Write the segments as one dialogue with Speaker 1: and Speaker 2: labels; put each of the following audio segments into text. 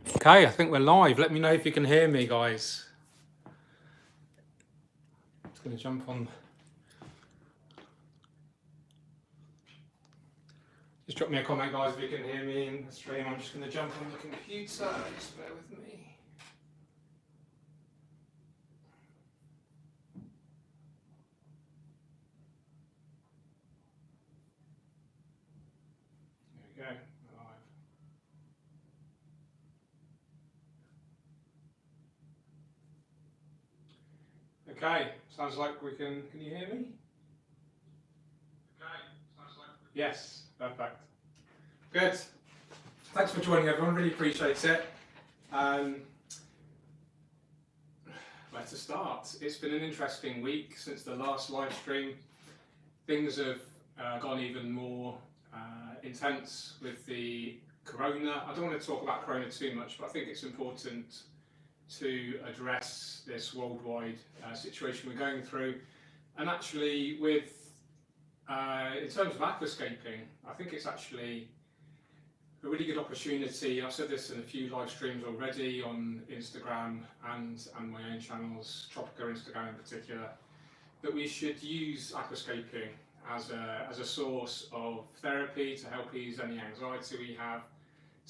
Speaker 1: Okay, I think we're live. Let me know if you can hear me, guys. Just going to jump on. Just drop me a comment, guys, if you can hear me in the stream. I'm just going to jump on the computer. Just bear with me. There we go. We're live. Okay, sounds like we can. Can you hear me? Okay, sounds like. Yes, perfect. Good. Thanks for joining, everyone. Really appreciate it. Where to start? It's been an interesting week since the last live stream. Things have gone even more intense with the corona. I don't want to talk about corona too much, but I think it's important to address this worldwide situation we're going through. And actually, with in terms of aquascaping, I think it's actually a really good opportunity. I've said this in a few live streams already on Instagram and my own channels, Tropica Instagram in particular, that we should use aquascaping as a source of therapy to help ease any anxiety we have,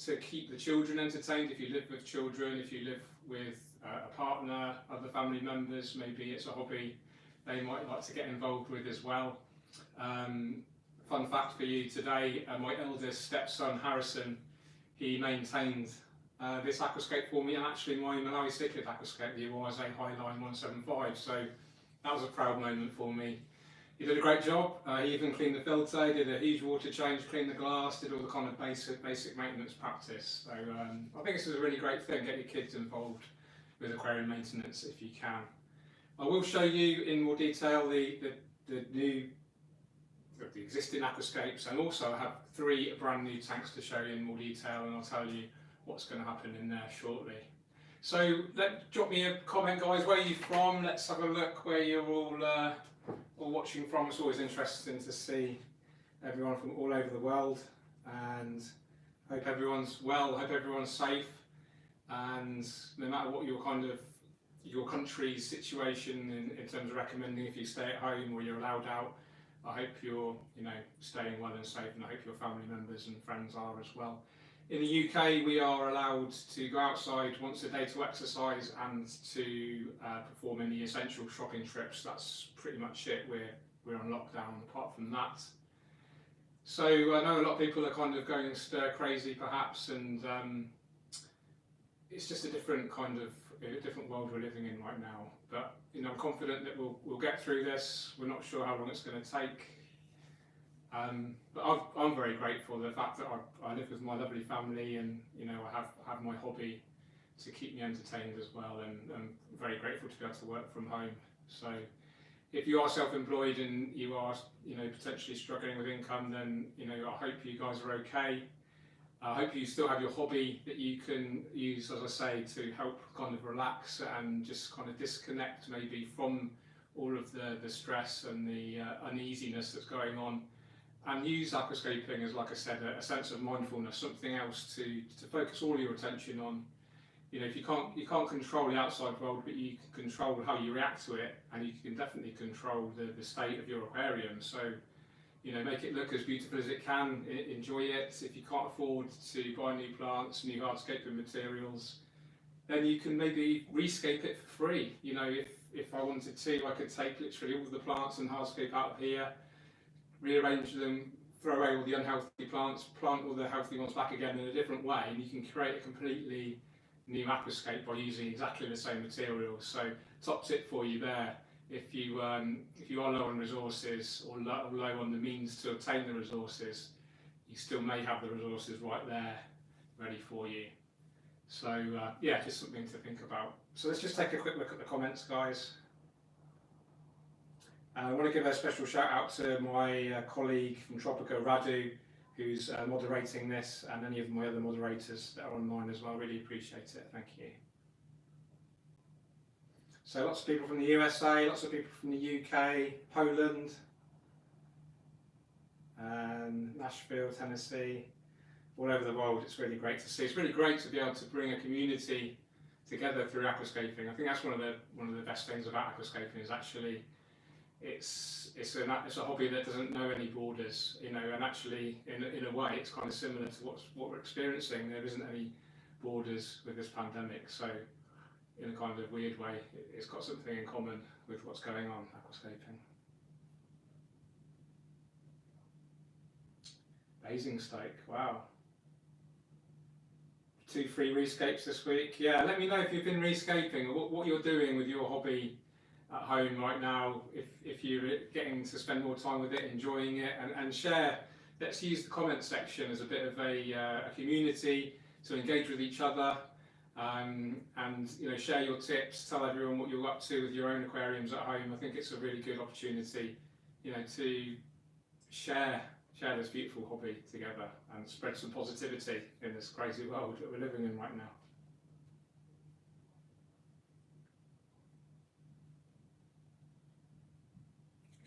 Speaker 1: to keep the children entertained. If you live with children, if you live with a partner, other family members, maybe it's a hobby they might like to get involved with as well. Fun fact for you today, my eldest stepson Harrison, he maintained this aquascape for me, and actually my Malawi Cichlid aquascape, the URSA Highline 175, so that was a proud moment for me. He did a great job. He even cleaned the filter, did a huge water change, cleaned the glass, did all the kind of basic maintenance practice. So I think this is a really great thing. Get your kids involved with aquarium maintenance if you can. I will show you in more detail the existing aquascapes, and also I have 3 brand new tanks to show you in more detail, and I'll tell you what's going to happen in there shortly. So drop me a comment, guys. Where are you from? Let's have a look where you're all watching from. It's always interesting to see everyone from all over the world, and hope everyone's well, hope everyone's safe, and no matter what your country's situation in terms of recommending if you stay at home or you're allowed out, I hope you're staying well and safe, and I hope your family members and friends are as well. In the UK, we are allowed to go outside once a day to exercise and to perform any essential shopping trips. That's pretty much it. We're on lockdown apart from that. So I know a lot of people are kind of going stir crazy perhaps, and it's just a different world we're living in right now. But I'm confident that we'll get through this. We're not sure how long it's going to take. But I'm very grateful for the fact that I live with my lovely family, and I have my hobby to keep me entertained as well, and I'm very grateful to be able to work from home. So if you are self-employed and you are potentially struggling with income, then I hope you guys are okay. I hope you still have your hobby that you can use, as I say, to help kind of relax and just kind of disconnect maybe from all of the stress and the uneasiness that's going on. And use aquascaping as, like I said, a sense of mindfulness, something else to focus all your attention on. If you can't control the outside world, but you can control how you react to it, and you can definitely control the state of your aquarium. So, make it look as beautiful as it can. Enjoy it. If you can't afford to buy new plants, new hardscaping materials, then you can maybe rescape it for free. If I wanted to, I could take literally all the plants and hardscape out of here, rearrange them, throw away all the unhealthy plants, plant all the healthy ones back again in a different way, and you can create a completely new aquascape by using exactly the same materials. So top tip for you there: if you are low on resources or low on the means to obtain the resources, you still may have the resources right there ready for you. So yeah, just something to think about. So let's just take a quick look at the comments, guys. I want to give a special shout out to my colleague from Tropica, Radu, who's moderating this, and any of my other moderators that are online as well. Really appreciate it. Thank you. So lots of people from the USA, lots of people from the UK, Poland, Nashville, Tennessee. all over the world. It's really great to see. It's really great to be able to bring a community together through aquascaping. I think that's one of the best things about aquascaping is actually it's a hobby that doesn't know any borders, you know, and actually in a way it's kind of similar to what we're experiencing. There isn't any borders with this pandemic, so in a kind of weird way it's got something in common with what's going on aquascaping. Basingstoke, wow. 2 free rescapes this week. Yeah, let me know if you've been rescaping or what you're doing with your hobby at home right now, if you're getting to spend more time with it, enjoying it, and share. Let's use the comment section as a bit of a community to engage with each other, and you know, share your tips, tell everyone what you're up to with your own aquariums at home. I think it's a really good opportunity, you know, to share this beautiful hobby together and spread some positivity in this crazy world that we're living in right now.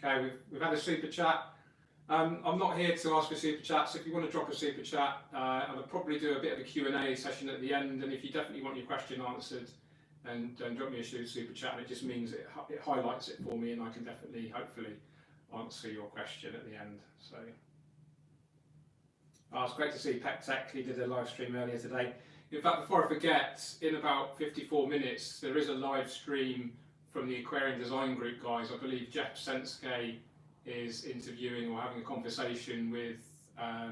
Speaker 1: Okay, we've had a super chat. I'm not here to ask for super chats. If you want to drop a super chat, I'll probably do a bit of a Q&A session at the end, and if you definitely want your question answered, then drop me a super chat, and it just means it highlights it for me, and I can definitely, hopefully, answer your question at the end. So, it's great to see Pet Tech. He did a live stream earlier today. In fact, before I forget, in about 54 minutes, there is a live stream from the Aquarium Design Group guys. I believe Jeff Senske is interviewing or having a conversation with, my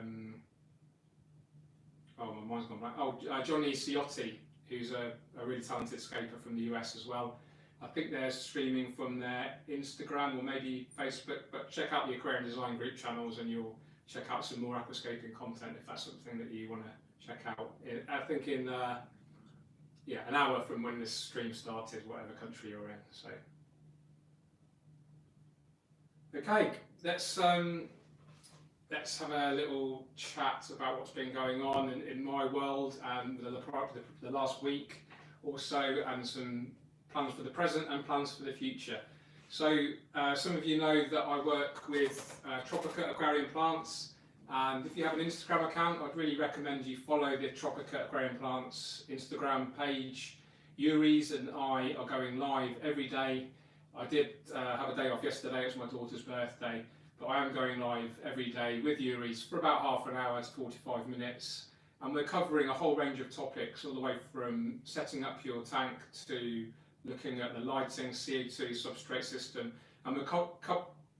Speaker 1: mind's gone blank. Johnny Ciotti, who's a really talented scaper from the US as well. I think they're streaming from their Instagram or maybe Facebook, but check out the Aquarium Design Group channels and you'll check out some more aquascaping content if that's something that you want to check out. I think in an hour from when this stream started, whatever country you're in. So, okay, let's have a little chat about what's been going on in my world and the last week or so, and some plans for the present and plans for the future. So some of you know that I work with Tropica Aquarium Plants, and if you have an Instagram account, I'd really recommend you follow the Tropica Aquarium Plants Instagram page. Yuri's and I are going live every day. I did have a day off yesterday, it was my daughter's birthday, but I am going live every day with Yuri's for about half an hour to 45 minutes. And we're covering a whole range of topics, all the way from setting up your tank to looking at the lighting, CO2 substrate system, and we're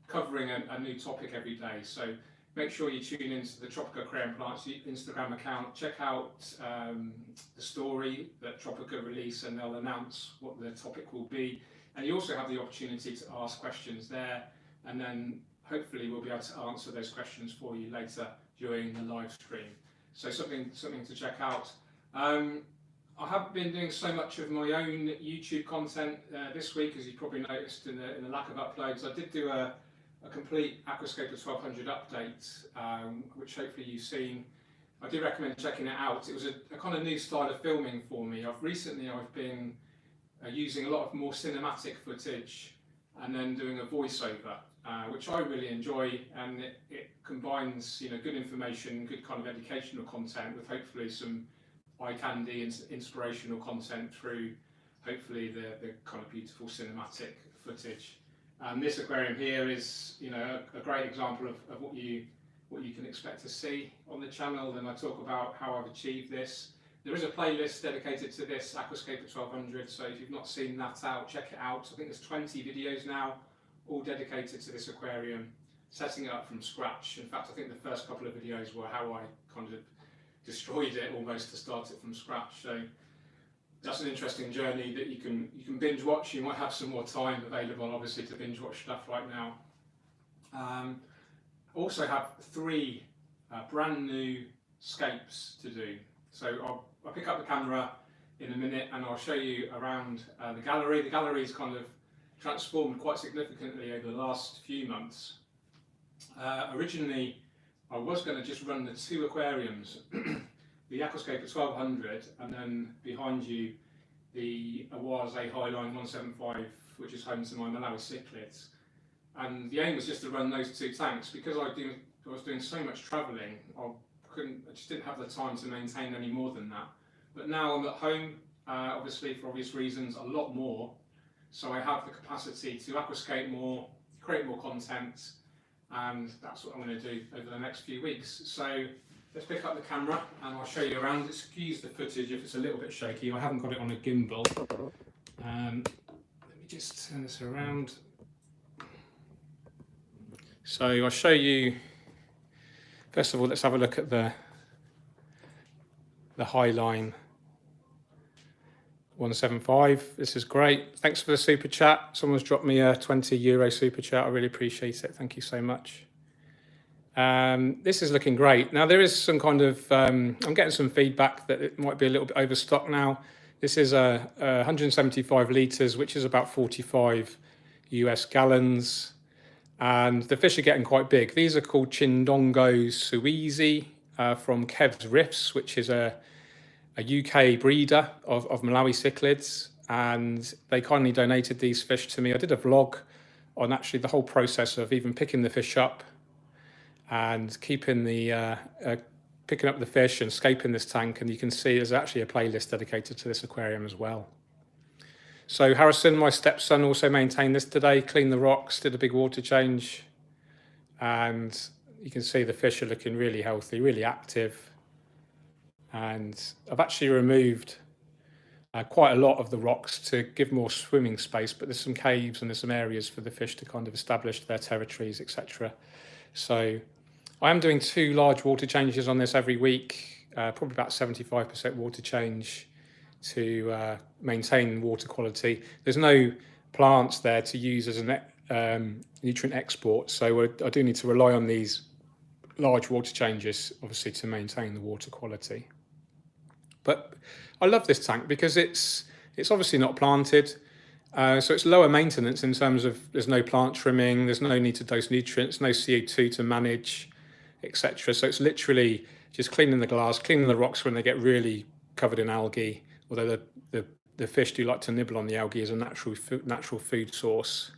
Speaker 1: covering a new topic every day. So make sure you tune into the Tropica Aquarium Plants Instagram account, check out the story that Tropica release, and they'll announce what the topic will be. And you also have the opportunity to ask questions there, and then hopefully we'll be able to answer those questions for you later during the live stream. So something to check out. I haven't been doing so much of my own YouTube content this week, as you probably noticed in the lack of uploads. I did do a complete Aquascape 1200 update, which hopefully you've seen. I do recommend checking it out. It was a kind of new style of filming for me. I've been using a lot of more cinematic footage and then doing a voiceover, which I really enjoy, and it combines, you know, good information, good kind of educational content with hopefully some eye candy and inspirational content through hopefully the kind of beautiful cinematic footage. And this aquarium here is, you know, a great example of what you can expect to see on the channel. And I talk about how I've achieved this. There is a playlist dedicated to this Aquascape 1200, so if you've not seen that out, check it out. I think there's 20 videos now, all dedicated to this aquarium, setting it up from scratch. In fact, I think the first couple of videos were how I kind of destroyed it almost to start it from scratch. So that's an interesting journey that you can binge watch. You might have some more time available, obviously, to binge watch stuff right now. Also have 3 brand new scapes to do. So I'll pick up the camera in a minute and I'll show you around the gallery. The gallery's kind of transformed quite significantly over the last few months. Originally, I was going to just run the 2 aquariums, the Aquascape 1200, and then behind you the Awase Highline 175, which is home to my Malawi cichlids. And the aim was just to run those 2 tanks because I was doing so much travelling. I I just didn't have the time to maintain any more than that. But now I'm at home, obviously for obvious reasons, a lot more. So I have the capacity to aquascape more, create more content, and that's what I'm going to do over the next few weeks. So let's pick up the camera and I'll show you around. Excuse the footage if it's a little bit shaky. I haven't got it on a gimbal. Let me just turn this around. So I'll show you, first of all, let's have a look at the Highline 175. This is great. Thanks for the super chat. Someone's dropped me a €20 super chat. I really appreciate it. Thank you so much. This is looking great. Now there is some kind of, I'm getting some feedback that it might be a little bit overstocked now. This is a 175 litres, which is about 45 US gallons. And the fish are getting quite big. These are called Chindongo Suizi from Kev's Riffs, which is a UK breeder of Malawi cichlids. And they kindly donated these fish to me. I did a vlog on actually the whole process of even picking the fish up and keeping the picking up the fish and scaping this tank. And you can see there's actually a playlist dedicated to this aquarium as well. So Harrison, my stepson, also maintained this today, cleaned the rocks, did a big water change, and you can see the fish are looking really healthy, really active. And I've actually removed quite a lot of the rocks to give more swimming space, but there's some caves and there's some areas for the fish to kind of establish their territories, etc. So I am doing 2 large water changes on this every week, probably about 75% water change to maintain water quality. There's no plants there to use as a nutrient export, so I do need to rely on these large water changes, obviously, to maintain the water quality. But I love this tank because it's obviously not planted, so it's lower maintenance in terms of there's no plant trimming, there's no need to dose nutrients, no CO2 to manage, etc. So it's literally just cleaning the glass, cleaning the rocks when they get really covered in algae, although the fish do like to nibble on the algae as a natural food source.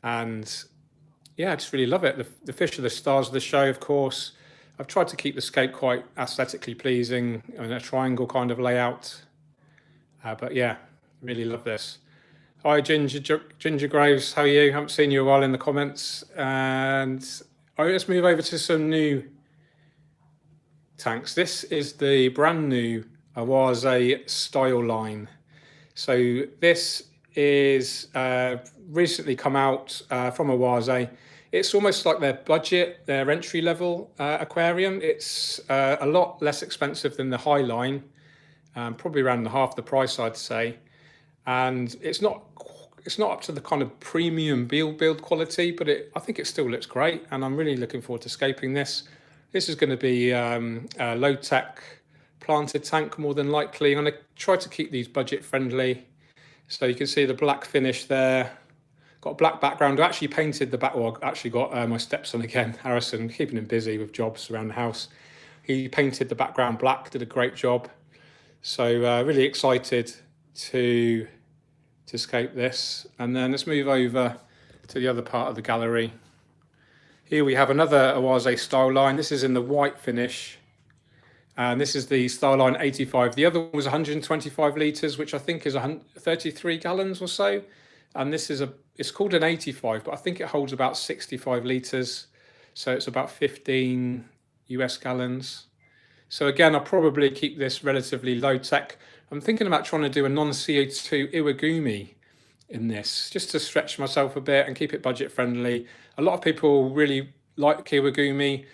Speaker 1: And yeah, I just really love it. The fish are the stars of the show, of course. I've tried to keep the scape quite aesthetically pleasing in a triangle kind of layout. But yeah, really love this. Hi, Ginger Graves, how are you? Haven't seen you a while in the comments. And let's move over to some new tanks. This is the brand new Awase style line. So this is recently come out from Awase. It's almost like their budget, their entry level aquarium. It's a lot less expensive than the Highline, probably around half the price, I'd say. And it's not up to the kind of premium build quality, but I think it still looks great. And I'm really looking forward to scaping this. This is going to be a low tech planted tank more than likely. I'm going to try to keep these budget friendly. So you can see the black finish there. Got a black background. I actually painted the back. Well, I actually got my stepson again, Harrison, keeping him busy with jobs around the house. He painted the background black, did a great job. So really excited to scape this. And then let's move over to the other part of the gallery. Here we have another Awase style line. This is in the white finish. And this is the style line 85. The other one was 125 litres, which I think is 33 gallons or so. And this is it's called an 85, but I think it holds about 65 litres. So it's about 15 US gallons. So again, I'll probably keep this relatively low tech. I'm thinking about trying to do a non-CO2 iwagumi in this, just to stretch myself a bit and keep it budget friendly. A lot of people really like iwagumi,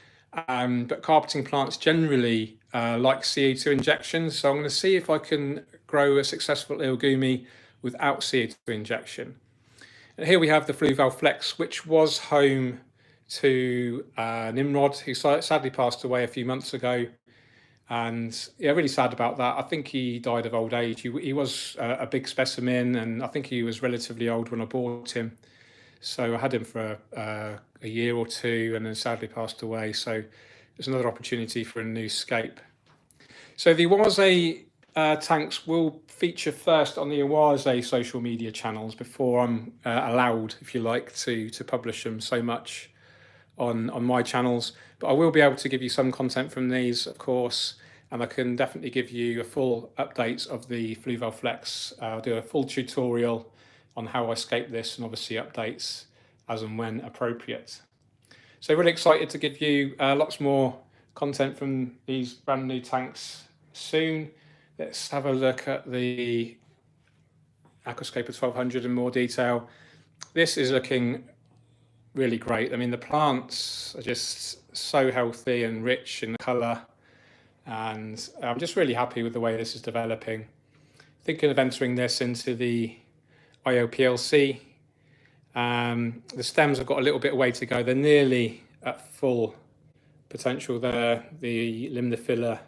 Speaker 1: but carpeting plants generally like CO2 injections. So I'm going to see if I can grow a successful iwagumi without CO2 injection. And here we have the Fluval Flex, which was home to Nimrod, who sadly passed away a few months ago. And yeah, really sad about that. I think he died of old age. He was a big specimen, and I think he was relatively old when I bought him. So I had him for a year or two and then sadly passed away. So there's another opportunity for a new scape. So the Awase tanks will feature first on the Awase social media channels before I'm allowed, if you like, to publish them so much on my channels, but I will be able to give you some content from these, of course, and I can definitely give you a full update of the Fluval Flex. I'll do a full tutorial on how I scape this, and obviously updates as and when appropriate. So really excited to give you lots more content from these brand new tanks soon. Let's have a look at the Aquascape 1200 in more detail. This is looking really great. I mean, the plants are just so healthy and rich in colour, and I'm just really happy with the way this is developing. Thinking of entering this into the IOPLC. The stems have got a little bit of way to go. They're nearly at full potential there. The Limnophila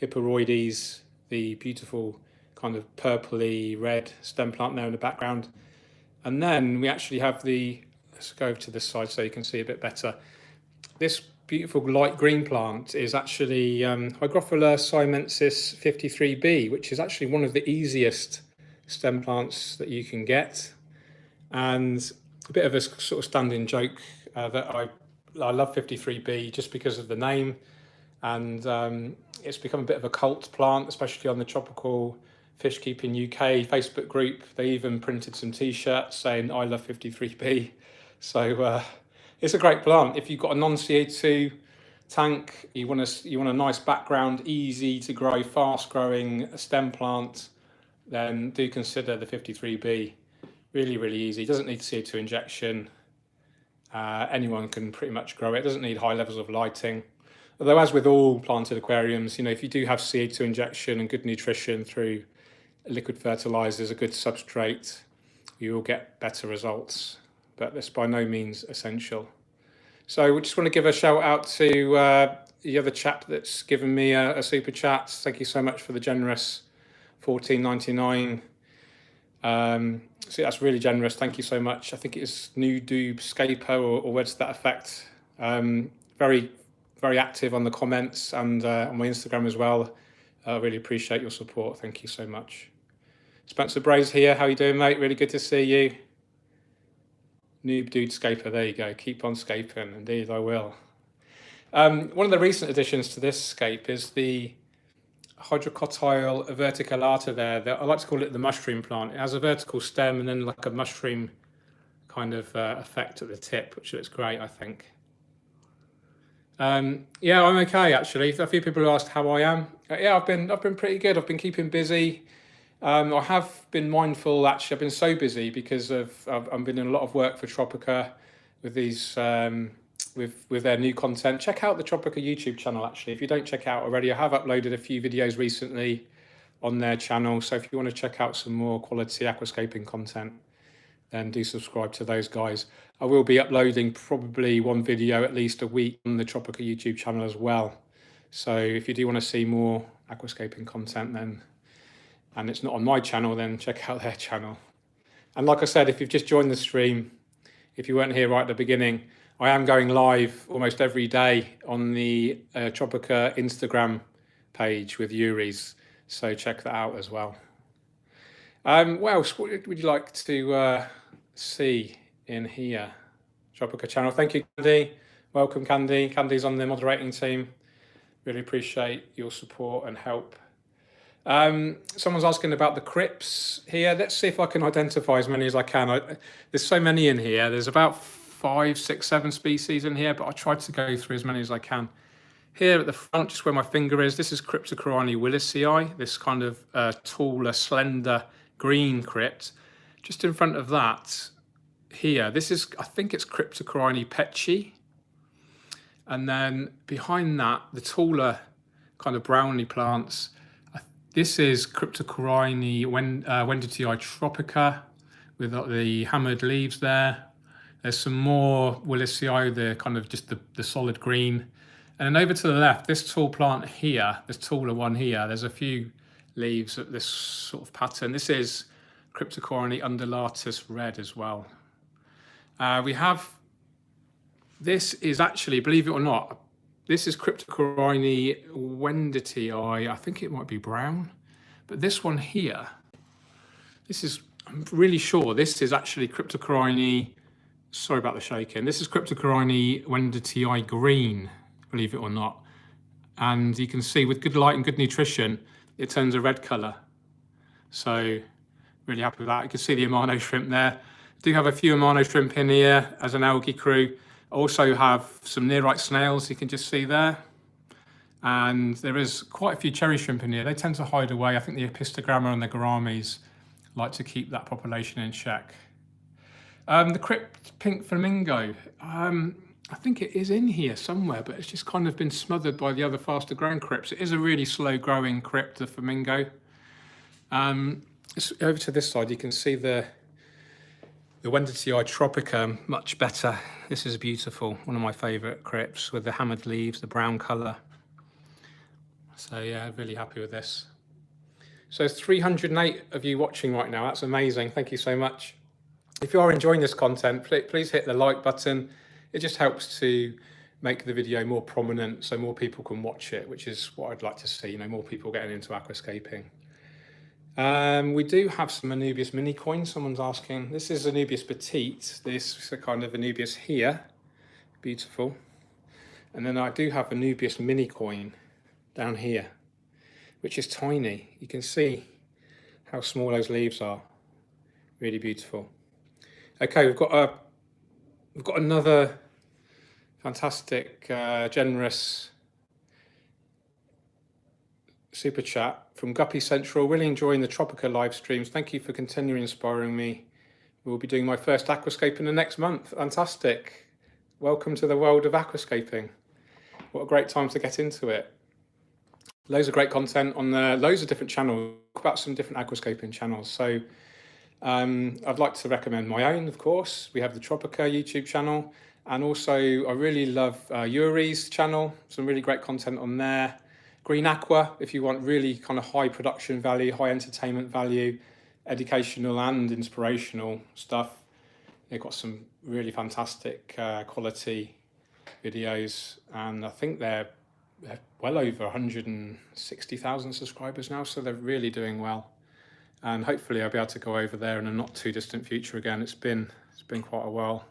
Speaker 1: hyperoides, the beautiful kind of purpley red stem plant there in the background. And then we actually have let's go over to this side so you can see a bit better. This beautiful light green plant is actually Hygrophila siamensis 53B, which is actually one of the easiest stem plants that you can get. And a bit of a sort of standing joke that I love 53B just because of the name, and it's become a bit of a cult plant, especially on the Tropical Fish Keeping UK Facebook group. They even printed some t-shirts saying I love 53B. So it's a great plant. If you've got a non-CO2 tank, you want a nice background, easy to grow, fast growing stem plant, then do consider the 53B. Really, really easy. It doesn't need CO2 injection. Anyone can pretty much grow it. It doesn't need high levels of lighting. Although, as with all planted aquariums, if you do have CO2 injection and good nutrition through liquid fertilizers, a good substrate, you will get better results. But that's by no means essential. So we just want to give a shout out to the other chap that's given me a super chat. Thank you so much for the generous $14.99. So that's really generous. Thank you so much. I think it's New Doob Scaper or words to that effect. Very, very active on the comments and on my Instagram as well. I really appreciate your support. Thank you so much. Spencer Bray's here. How you doing, mate? Really good to see you. Noob Dude Scaper. There you go. Keep on scaping. Indeed, I will. One of the recent additions to this scape is the Hydrocotyle verticillata there. I like to call it the mushroom plant. It has a vertical stem and then like a mushroom kind of effect at the tip, which looks great, I think. Yeah, I'm okay actually. A few people asked how I am. Yeah, I've been pretty good. I've been keeping busy. I have been mindful actually. I've been so busy because I've been doing a lot of work for Tropica with these with their new content. Check out the Tropica YouTube channel actually. If you don't check it out already, I have uploaded a few videos recently on their channel. So if you want to check out some more quality aquascaping content, then do subscribe to those guys. I will be uploading probably one video at least a week on the Tropica YouTube channel as well. So if you do want to see more aquascaping content, then, and it's not on my channel, then check out their channel. And like I said, if you've just joined the stream, if you weren't here right at the beginning, I am going live almost every day on the Tropica Instagram page with Yuri's, so check that out as well. What else would you like to see in here? Tropica channel. Thank you, Candy. Welcome, Candy. Candy's on the moderating team. Really appreciate your support and help. Someone's asking about the crypts here. Let's see if I can identify as many as I can. There's so many in here. There's about 5, 6, 7 species in here, but I tried to go through as many as I can. Here at the front, just where my finger is, this is Cryptocorini willisii, this kind of taller, slender green crypt. Just in front of that, here, this is, I think it's Cryptocorini petchi. And then behind that, the taller kind of brownie plants, this is Cryptocorini wendetii tropica with the hammered leaves there. There's some more willisii, the kind of just the solid green. And then over to the left, this tall plant here, this taller one here, there's a few leaves of this sort of pattern. This is Cryptocorini undulatus red as well. We have, this is actually, believe it or not, this is Cryptocorini wendetii. I think it might be brown. But this one here, this is, I'm really sure this is actually Cryptocorini Sorry about the shaking. This is Cryptocorini Wendertii green, believe it or not. And you can see with good light and good nutrition, it turns a red colour. So really happy with that. You can see the Amano shrimp there. Do have a few Amano shrimp in here as an algae crew. Also have some nearite snails you can just see there. And there is quite a few cherry shrimp in here. They tend to hide away. I think the Epistogramma and the gouramis like to keep that population in check. The crypt pink flamingo, I think it is in here somewhere, but it's just kind of been smothered by the other faster growing crypts. It is a really slow growing crypt, the flamingo. Over to this side, you can see the Wendertii tropica much better. This is beautiful, one of my favourite crypts with the hammered leaves, the brown colour. So yeah, really happy with this. So 308 of you watching right now, that's amazing, thank you so much. If you are enjoying this content, please hit the like button. It just helps to make the video more prominent so more people can watch it, which is what I'd like to see, more people getting into aquascaping. We do have some Anubias mini coins, someone's asking. This is Anubias petite, this is a kind of Anubias here, beautiful. And then I do have Anubias mini coin down here, which is tiny. You can see how small those leaves are, really beautiful. Okay, we've got another fantastic, generous super chat from Guppy Central. Really enjoying the Tropica live streams. Thank you for continuing inspiring me. We'll be doing my first aquascape in the next month. Fantastic. Welcome to the world of aquascaping. What a great time to get into it. Loads of great content on there, loads of different channels, about some different aquascaping channels. So I'd like to recommend my own, of course. We have the Tropica YouTube channel, and also I really love Yuri's channel, some really great content on there. Green Aqua, if you want really kind of high production value, high entertainment value, educational and inspirational stuff. They've got some really fantastic quality videos, and I think they're well over 160,000 subscribers now, so they're really doing well. And hopefully I'll be able to go over there in a not too distant future again. It's been quite a while.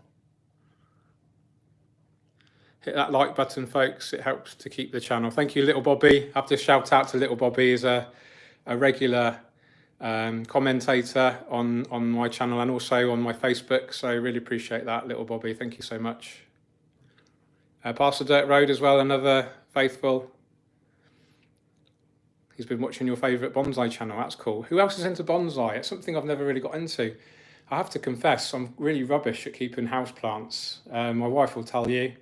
Speaker 1: Hit that like button, folks. It helps to keep the channel. Thank you, Little Bobby. I have to shout out to Little Bobby. He's a regular commentator on my channel and also on my Facebook. So I really appreciate that, Little Bobby. Thank you so much. Pastor Dirt Road as well, another faithful. He's been watching your favourite bonsai channel. That's cool. Who else is into bonsai? It's something I've never really got into. I have to confess, I'm really rubbish at keeping houseplants. My wife will tell you.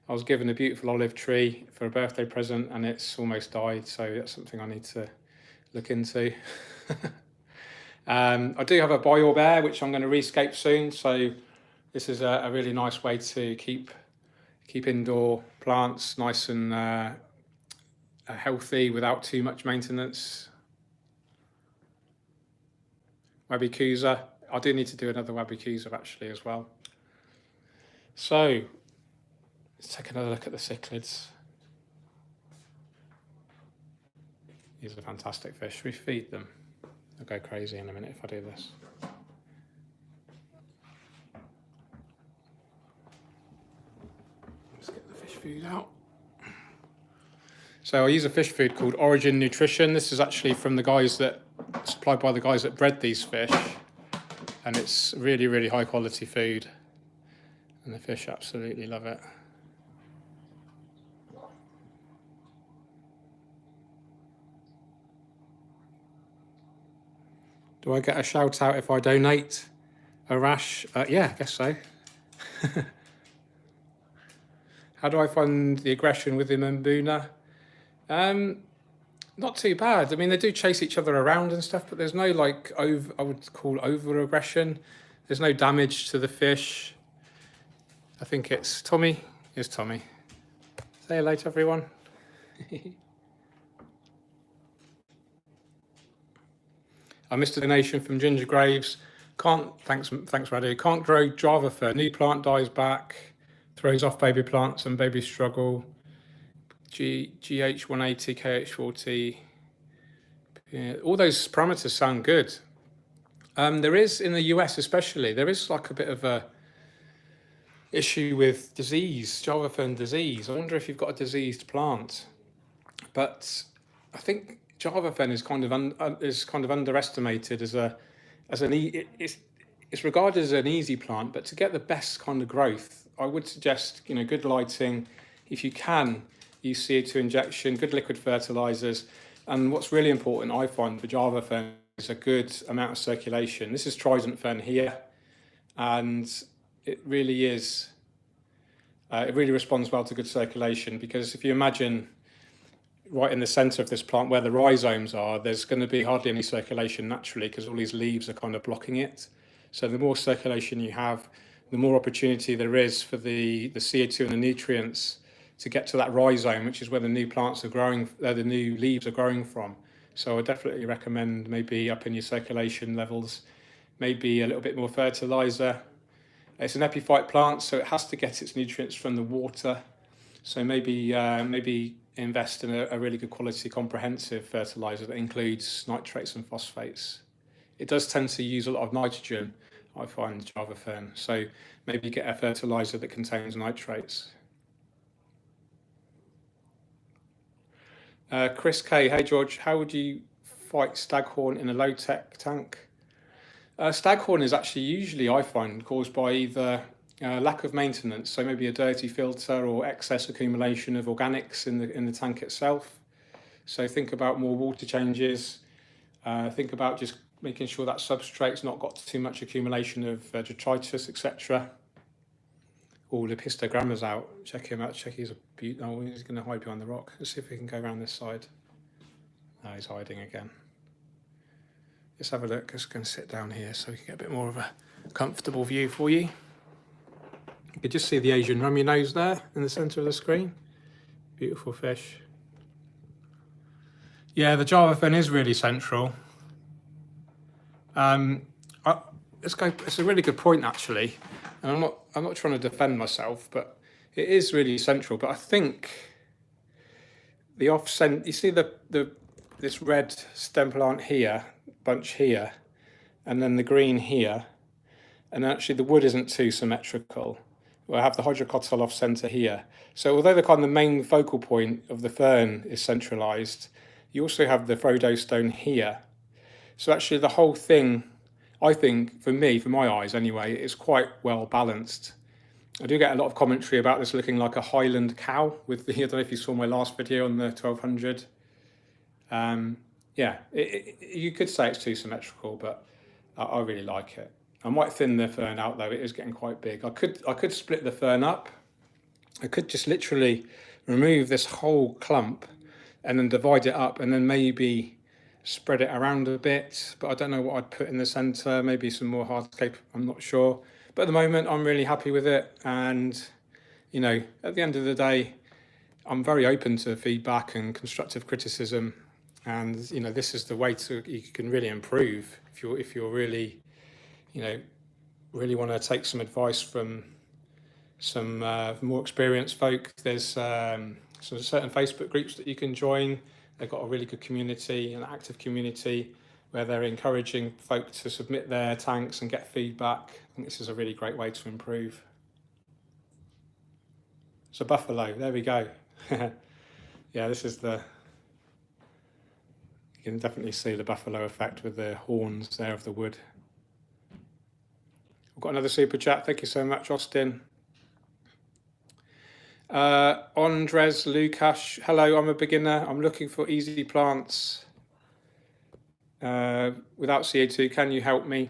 Speaker 1: I was given a beautiful olive tree for a birthday present and it's almost died, so that's something I need to look into. I do have a biorb air, which I'm going to rescape soon, so this is a really nice way to keep indoor plants nice and healthy without too much maintenance. Wabikusa. I do need to do another Wabikusa actually as well. So let's take another look at the cichlids. These are fantastic fish. Should we feed them? I'll go crazy in a minute if I do this. Let's get the fish food out. So I use a fish food called Origin Nutrition. This is actually from the guys that, supplied by the guys that bred these fish. And it's really, really high quality food. And the fish absolutely love it. Do I get a shout out if I donate a rash? Yeah, I guess so. How do I find the aggression with the Mbuna? Not too bad. I mean, they do chase each other around and stuff, but there's no like I would call over aggression. There's no damage to the fish. I think it's Tommy. Here's Tommy. Say hello to everyone. I missed a donation from Ginger Graves. Thanks Radu. Can't grow Java fern. New plant dies back. Throws off baby plants and babies struggle. GH180, KH40. Yeah, all those parameters sound good. There is, in the US especially, there is like a bit of a issue with disease, Java Fern disease. I wonder if you've got a diseased plant. But I think Java Fern is kind of underestimated it's regarded as an easy plant, but to get the best kind of growth, I would suggest good lighting. If you can, use CO2 injection, good liquid fertilizers, and what's really important, I find, for Java Fern is a good amount of circulation. This is Trident Fern here, and it really is. It really responds well to good circulation, because if you imagine right in the center of this plant where the rhizomes are, there's going to be hardly any circulation naturally because all these leaves are kind of blocking it. So the more circulation you have, the more opportunity there is for the CO2 and the nutrients to get to that rhizome, which is where the new plants are growing, the new leaves are growing from. So I definitely recommend maybe upping your circulation levels, maybe a little bit more fertilizer. It's an epiphyte plant, so it has to get its nutrients from the water. So maybe invest in a really good quality comprehensive fertilizer that includes nitrates and phosphates. It does tend to use a lot of nitrogen, I find, Java Fern. So maybe get a fertilizer that contains nitrates. Chris K, hey George, how would you fight Staghorn in a low-tech tank? Staghorn is actually usually, I find, caused by either lack of maintenance, so maybe a dirty filter or excess accumulation of organics in the tank itself. So think about more water changes. Think about just making sure that substrate's not got too much accumulation of detritus, etc. Oh, Lepistogramma's out. Check him out. Check he's a beaut. Oh, he's going to hide behind the rock. Let's see if we can go around this side. No, he's hiding again. Let's have a look. Just going to sit down here so we can get a bit more of a comfortable view for you. You can just see the Asian rummy nose there in the centre of the screen. Beautiful fish. Yeah, the Java Fern is really central. It's a really good point actually, and I'm not trying to defend myself, but it is really central. But I think the off-cent, you see this red stem plant here, bunch here, and then the green here, and actually the wood isn't too symmetrical. I have the hydrocotyl off centre here. So although the main focal point of the fern is centralised, you also have the Frodo stone here. So actually the whole thing, I think, for my eyes anyway, is quite well balanced. I do get a lot of commentary about this looking like a Highland cow with I don't know if you saw my last video on the 1200. Yeah, you could say it's too symmetrical, but I really like it. I might thin the fern out though, it is getting quite big. I could split the fern up. I could just literally remove this whole clump and then divide it up and then maybe spread it around a bit, but I don't know what I'd put in the center, maybe some more hardscape, I'm not sure. But at the moment, I'm really happy with it. And, at the end of the day, I'm very open to feedback and constructive criticism. And, this is the way you can really improve if you're really, really want to take some advice from some more experienced folk. There's some certain Facebook groups that you can join. They've got a really good community, an active community, where they're encouraging folk to submit their tanks and get feedback. I think this is a really great way to improve. So buffalo, there we go. Yeah, this is you can definitely see the buffalo effect with the horns there of the wood. We've got another super chat. Thank you so much, Austin. Andres Lukash, hello, I'm a beginner. I'm looking for easy plants without CO2. Can you help me?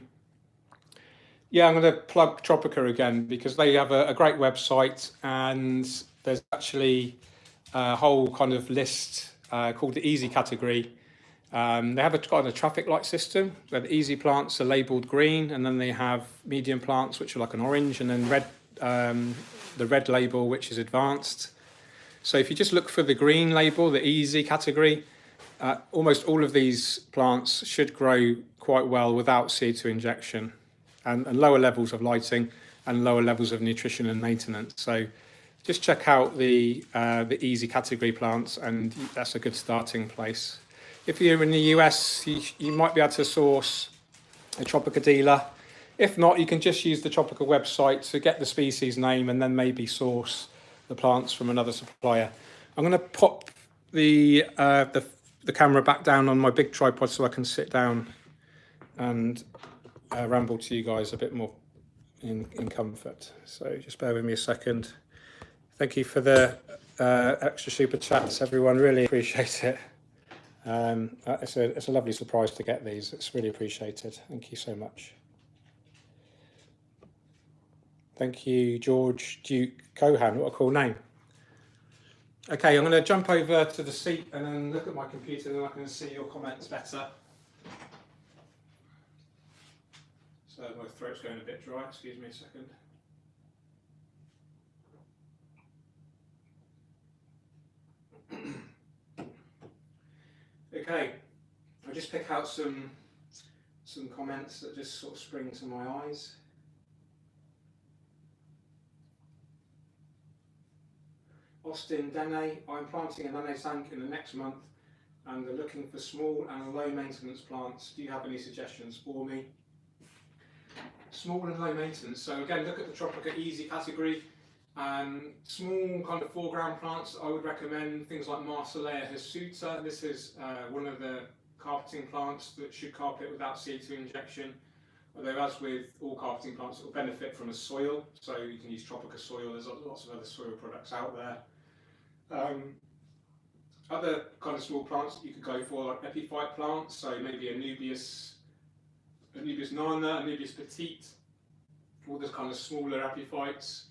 Speaker 1: Yeah, I'm going to plug Tropica again because they have a great website, and there's actually a whole kind of list called the easy category. They have got a traffic light system where the easy plants are labelled green, and then they have medium plants which are like an orange, and then red. The red label, which is advanced. So if you just look for the green label, the easy category, almost all of these plants should grow quite well without CO2 injection and lower levels of lighting and lower levels of nutrition and maintenance. So just check out the easy category plants, and that's a good starting place. If you're in the US, you might be able to source a Tropica dealer. If not, you can just use the Tropical website to get the species name and then maybe source the plants from another supplier. I'm going to pop the camera back down on my big tripod so I can sit down and ramble to you guys a bit more in comfort. So just bear with me a second. Thank you for the extra super chats, everyone. Really appreciate it. It's a lovely surprise to get these. It's really appreciated. Thank you so much. Thank you, George Duke Cohan. What a cool name. Okay, I'm going to jump over to the seat and then look at my computer, and then I can see your comments better. So my throat's going a bit dry. Excuse me a second. Okay, I'll just pick out some comments that just sort of spring to my eyes. Austin Dene, I'm planting a nano tank in the next month and they're looking for small and low maintenance plants. Do you have any suggestions for me? Small and low maintenance. So again, look at the Tropica Easy category. Small kind of foreground plants, I would recommend things like Marsilea hirsuta. This is one of the carpeting plants that should carpet without CO2 injection. Although as with all carpeting plants, it will benefit from a soil. So you can use Tropica soil, there's lots of other soil products out there. Other kind of small plants that you could go for, like epiphyte plants, so maybe a Nubius nana, a Nubius petite, all those kind of smaller epiphytes.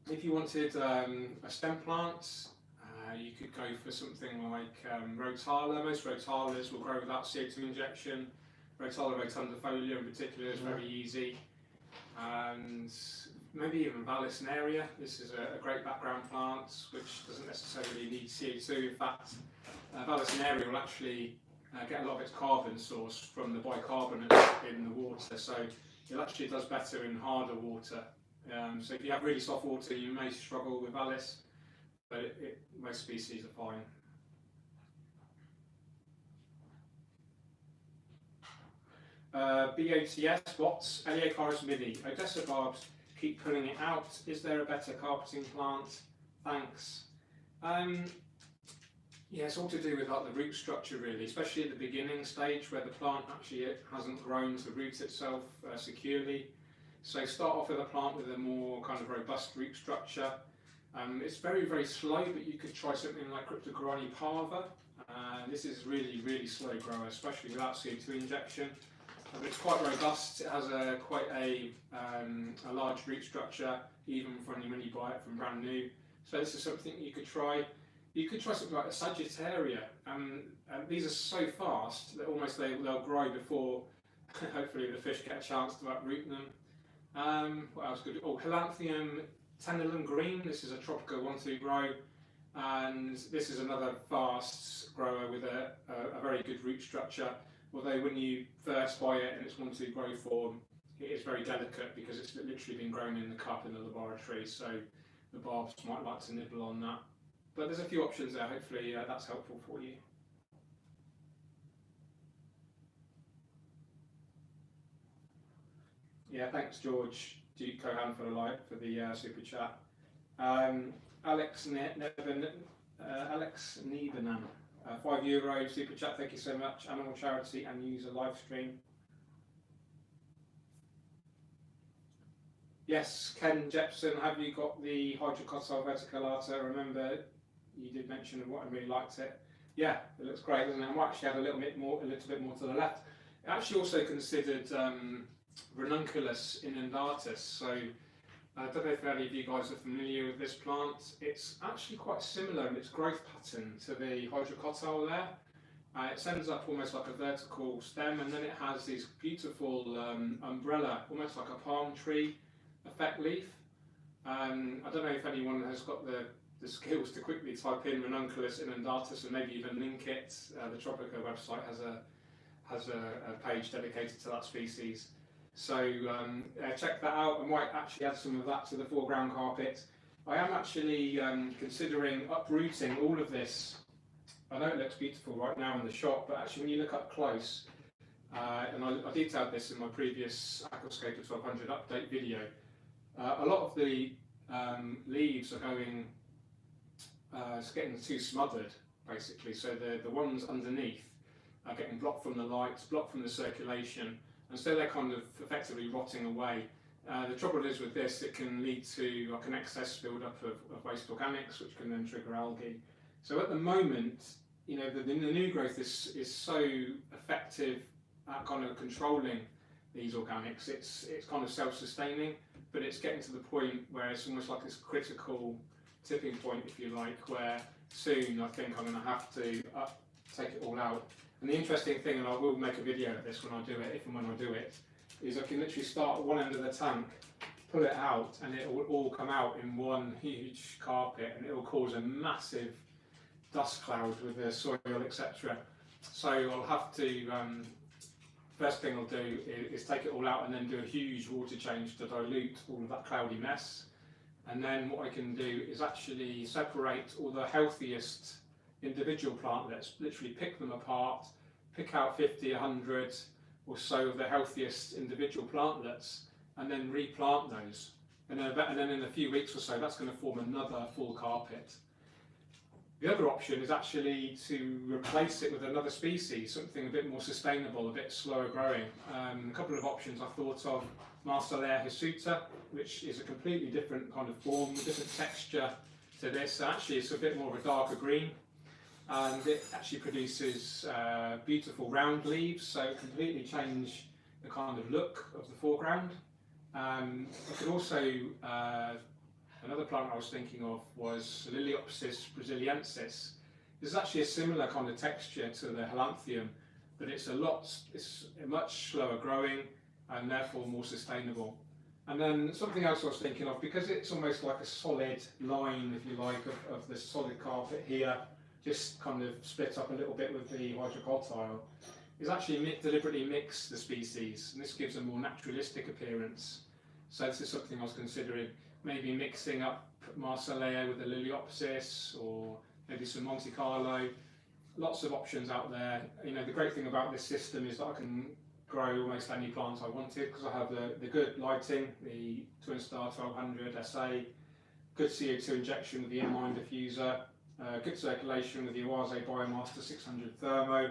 Speaker 1: If you wanted a stem plant, you could go for something like Rotala. Most Rotalas will grow without CO2 injection. Rotala rotundifolia in particular is very easy. And maybe even Vallisneria. This is a great background plant which doesn't necessarily need CO2. In fact, Vallisneria will actually get a lot of its carbon source from the bicarbonates in the water, so it actually does better in harder water. So if you have really soft water, you may struggle with Vallis, but most species are fine. BOTS, Watts, Eliocharis midi. Odessa barbs keep pulling it out. Is there a better carpeting plant? Thanks. Yeah, it's all to do with like the root structure really, especially at the beginning stage where the plant actually hasn't grown to root itself securely. So start off with a plant with a more kind of robust root structure. It's very, very slow, but you could try something like Cryptocoroni parva. This is really slow grower, especially without CO2 injection. But it's quite robust. It has quite a large root structure, even when you buy it from brand new. So this is something you could try. You could try something like a Sagittaria. These are so fast that almost they'll grow before hopefully the fish get a chance to uproot them. What else could? Oh, Helanthium tenellum green. This is a Tropica 1-2 grow, and this is another fast grower with a very good root structure. Although when you first buy it in its 1-2 grow form, it is very delicate because it's literally been grown in the cup in the laboratory, so the barbs might like to nibble on that. But there's a few options there, hopefully that's helpful for you. Yeah, thanks George Duke Cohan for the super chat. Alex Niebernan. €5 super chat, thank you so much. Animal charity and user live stream. Yes, Ken Jepson, have you got the hydrocotyl verticillata? Remember, you did mention what I really liked it. Yeah, it looks great, doesn't it? I might actually add a little bit more to the left. It actually also considered Ranunculus inundatus. So I don't know if any of you guys are familiar with this plant. It's actually quite similar in its growth pattern to the hydrocotyl there. It sends up almost like a vertical stem, and then it has these beautiful umbrella, almost like a palm tree effect leaf. I don't know if anyone has got the skills to quickly type in Ranunculus inundatus and maybe even link it. The Tropica website has a page dedicated to that species. So check that out. I might actually add some of that to the foreground carpet. I am actually considering uprooting all of this. I know it looks beautiful right now in the shop, but actually when you look up close, and I detailed this in my previous Aquascape 1200 update video. A lot of the leaves are going, it's getting too smothered basically, so the ones underneath are getting blocked from the light, blocked from the circulation, and so they're kind of effectively rotting away. The trouble is with this, it can lead to like an excess build-up of waste organics, which can then trigger algae. So at the moment, you know, the new growth is so effective at kind of controlling these organics. It's kind of self-sustaining, but it's getting to the point where it's almost like this critical tipping point, if you like, where soon I think I'm going to have to take it all out. And the interesting thing, and I will make a video of this when I do it, if and when I do it, is I can literally start at one end of the tank, pull it out, and it will all come out in one huge carpet, and it will cause a massive dust cloud with the soil, etc. So I'll have to, first thing I'll do is take it all out and then do a huge water change to dilute all of that cloudy mess. And then what I can do is actually separate all the healthiest individual plantlets, literally pick them apart, pick out 50, 100 or so of the healthiest individual plantlets, and then replant those. And then in a few weeks or so, that's going to form another full carpet. The other option is actually to replace it with another species, something a bit more sustainable, a bit slower growing. A couple of options I thought of: Marcellea hirsuta, which is a completely different kind of form, a different texture to this. Actually, it's a bit more of a darker green, and it actually produces beautiful round leaves, so it completely change the kind of look of the foreground. I could also, another plant I was thinking of was Liliopsis brasiliensis. There's actually a similar kind of texture to the Halanthium, but it's much slower growing and therefore more sustainable. And then something else I was thinking of, because it's almost like a solid line, if you like, of the solid carpet here, just kind of split up a little bit with the hydrocoltile, is actually deliberately mix the species, and this gives a more naturalistic appearance. So this is something I was considering, maybe mixing up Marcellea with the Liliopsis, or maybe some Monte Carlo. Lots of options out there. You know, the great thing about this system is that I can grow almost any plant I wanted, because I have the good lighting, the Twin Star 1200 SA, good CO2 injection with the inline diffuser, good circulation with the Oase Biomaster 600 Thermo,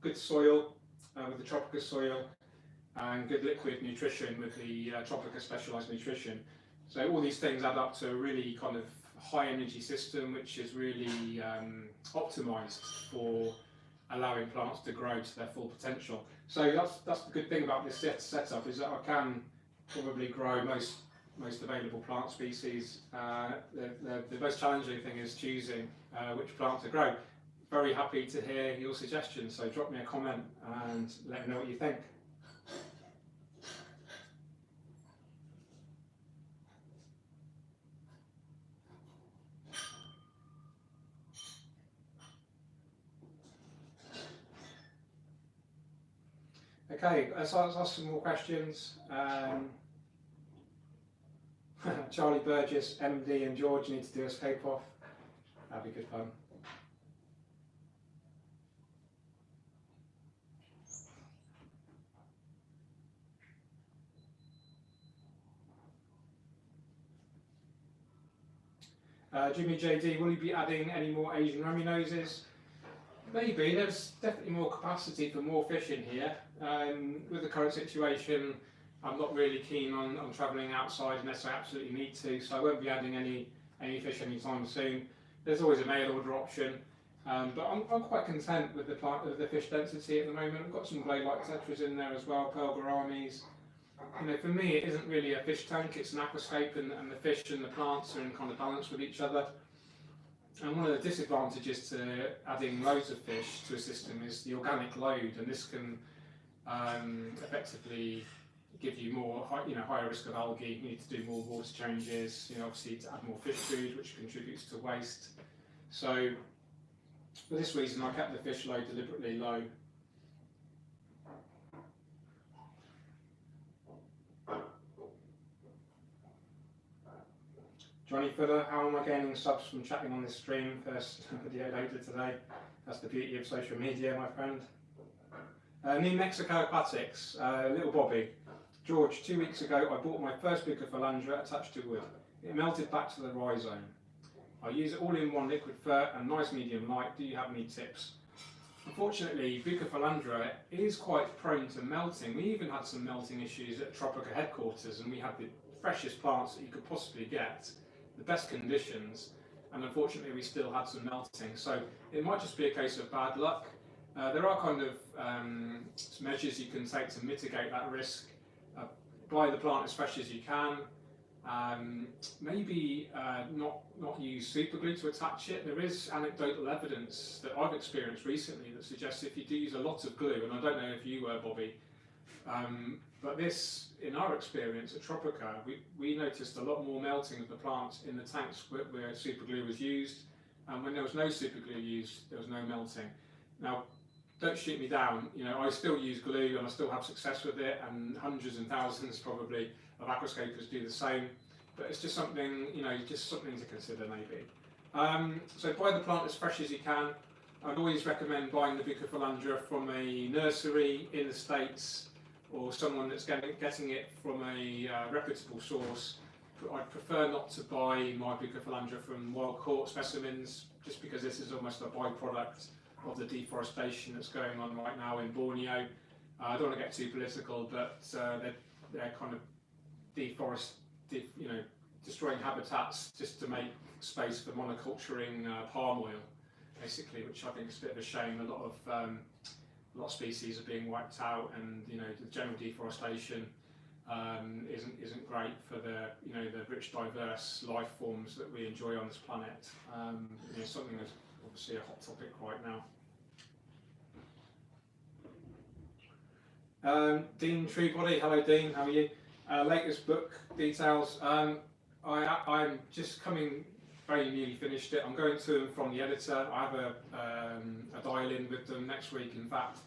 Speaker 1: good soil with the Tropica soil, and good liquid nutrition with the Tropica Specialized Nutrition. So all these things add up to a really kind of high energy system, which is really optimized for allowing plants to grow to their full potential. So that's the good thing about this setup, is that I can probably grow most available plant species. The most challenging thing is choosing which plant to grow. Very happy to hear your suggestions, so drop me a comment and let me know what you think. Okay, so let's ask some more questions. Charlie Burgess, MD, and George need to do a scape off. That'd be good fun. Jimmy JD, will you be adding any more Asian rummy noses? Maybe. There's definitely more capacity for more fish in here. With the current situation, I'm not really keen on travelling outside unless I absolutely need to, so I won't be adding any fish anytime soon. There's always a mail order option, but I'm quite content with the fish density at the moment. I've got some Glade-like tetras in there as well, pearl gouramis. You know, for me, it isn't really a fish tank, it's an aquascape, and the fish and the plants are in kind of balance with each other. And one of the disadvantages to adding loads of fish to a system is the organic load, and this can effectively give you more, higher risk of algae. You need to do more water changes, obviously to add more fish food, which contributes to waste. So for this reason, I kept the fish load deliberately low. Johnny Fuller, how am I gaining subs from chatting on this stream? First video later today. That's the beauty of social media, my friend. New Mexico Aquatics, little Bobby. George, 2 weeks ago I bought my first Bucophalandra attached to wood. It melted back to the rhizome. I use it all in one liquid fur and nice medium light. Do you have any tips? Unfortunately, Bucophalandra is quite prone to melting. We even had some melting issues at Tropica headquarters, and we had the freshest plants that you could possibly get, the best conditions, and unfortunately we still had some melting. So it might just be a case of bad luck. There are kind of some measures you can take to mitigate that risk. Buy the plant as fresh as you can. Maybe not use super glue to attach it. There is anecdotal evidence that I've experienced recently that suggests if you do use a lot of glue, and I don't know if you were, Bobby, but this, in our experience at Tropica, we noticed a lot more melting of the plants in the tanks where super glue was used, and when there was no super glue used, there was no melting. Now, don't shoot me down, you know, I still use glue and I still have success with it, and hundreds and thousands probably of aquascapers do the same, but it's just something, you know, just something to consider maybe. So buy the plant as fresh as you can. I'd always recommend buying the Bucophalandra from a nursery in the States, or someone that's getting it from a reputable source. I'd prefer not to buy my Bucophalandra from wild caught specimens, just because this is almost a byproduct of the deforestation that's going on right now in Borneo. I don't want to get too political, but they're kind of destroying habitats just to make space for monoculturing palm oil, basically, which I think is a bit of a shame. A lot of species are being wiped out, and you know, the general deforestation isn't great for the rich, diverse life forms that we enjoy on this planet. Something that's obviously a hot topic right now. Dean Truebody, hello Dean, how are you? Latest book details. I'm just very nearly finished it. I'm going to them from the editor. I have a dial-in with them next week, in fact,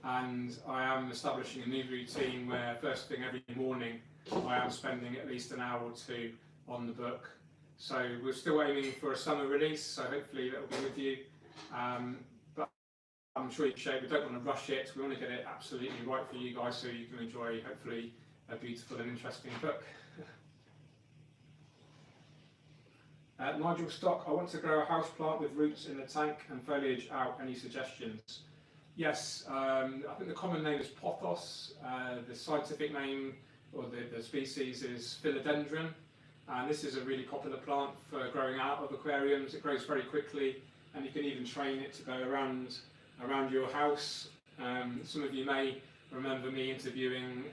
Speaker 1: and I am establishing a new routine where first thing every morning I am spending at least an hour or two on the book. So we're still aiming for a summer release, so hopefully that will be with you. But I'm sure we don't want to rush it. We want to get it absolutely right for you guys so you can enjoy, hopefully, a beautiful and interesting book. Nigel Stock, I want to grow a house plant with roots in the tank and foliage out. Any suggestions? Yes, I think the common name is pothos. The scientific name, or the species, is philodendron. And this is a really popular plant for growing out of aquariums. It grows very quickly, and you can even train it to go around your house. Some of you may remember me interviewing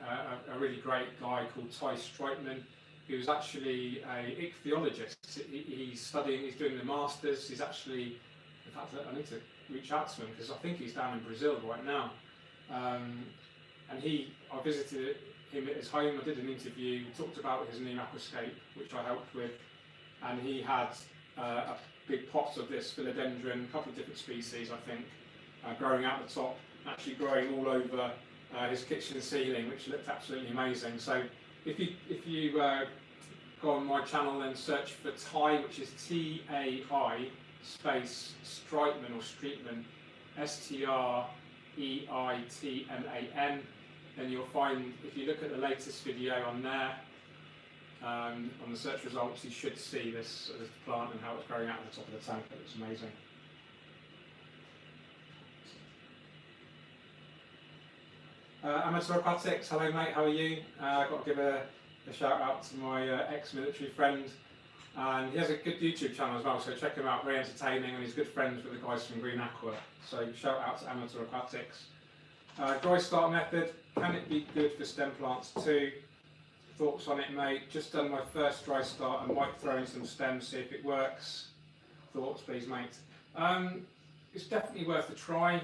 Speaker 1: a really great guy called Ty Streitman, who's actually a ichthyologist. He's doing the masters. He's actually, in fact, I need to reach out to him because I think he's down in Brazil right now. And I visited him at his home. I did an interview, talked about his new Aquascape, which I helped with, and he had a big pot of this philodendron, a couple of different species, I think, growing out the top, actually growing all over his kitchen ceiling, which looked absolutely amazing. So if you go on my channel and search for Ty, which is T-A-I space Streitman or Streetman, S-T-R-E-I-T-M-A-N, then you'll find, if you look at the latest video on there, on the search results, you should see this plant and how it's growing out of the top of the tank. It's amazing. Amateur Aquatics, hello mate, how are you? I've got to give a shout out to my ex-military friend, and he has a good YouTube channel as well, so check him out, very entertaining, and he's good friends with the guys from Green Aqua, so shout out to Amateur Aquatics. Dry start method, can it be good for stem plants too? Thoughts on it, mate? Just done my first dry start, I might throw in some stems, see if it works. Thoughts please, mate? It's definitely worth a try.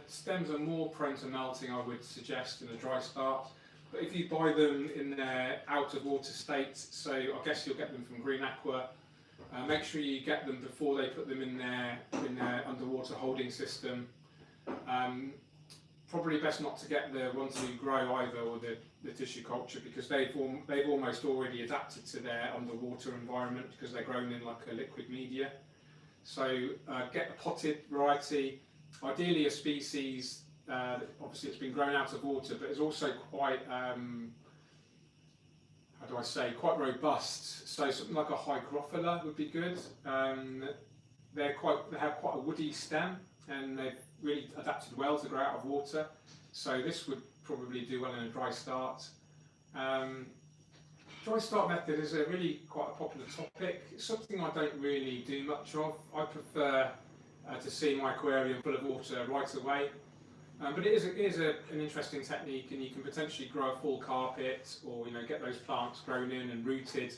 Speaker 1: Stems are more prone to melting, I would suggest, in a dry start. But if you buy them in their out of water state, so I guess you'll get them from Green Aqua, make sure you get them before they put them in their underwater holding system. Probably best not to get the ones you grow either, or the tissue culture, because they've almost already adapted to their underwater environment because they're grown in like a liquid media. So get a potted variety. Ideally a species obviously it's been grown out of water, but it's also quite, how do I say, quite robust. So something like a hygrophila would be good. They have quite a woody stem, and they've really adapted well to grow out of water. So this would probably do well in a dry start. Dry start method is a really quite a popular topic. It's something I don't really do much of. I prefer to see my aquarium full of water right away. But it is an interesting technique, and you can potentially grow a full carpet, or get those plants grown in and rooted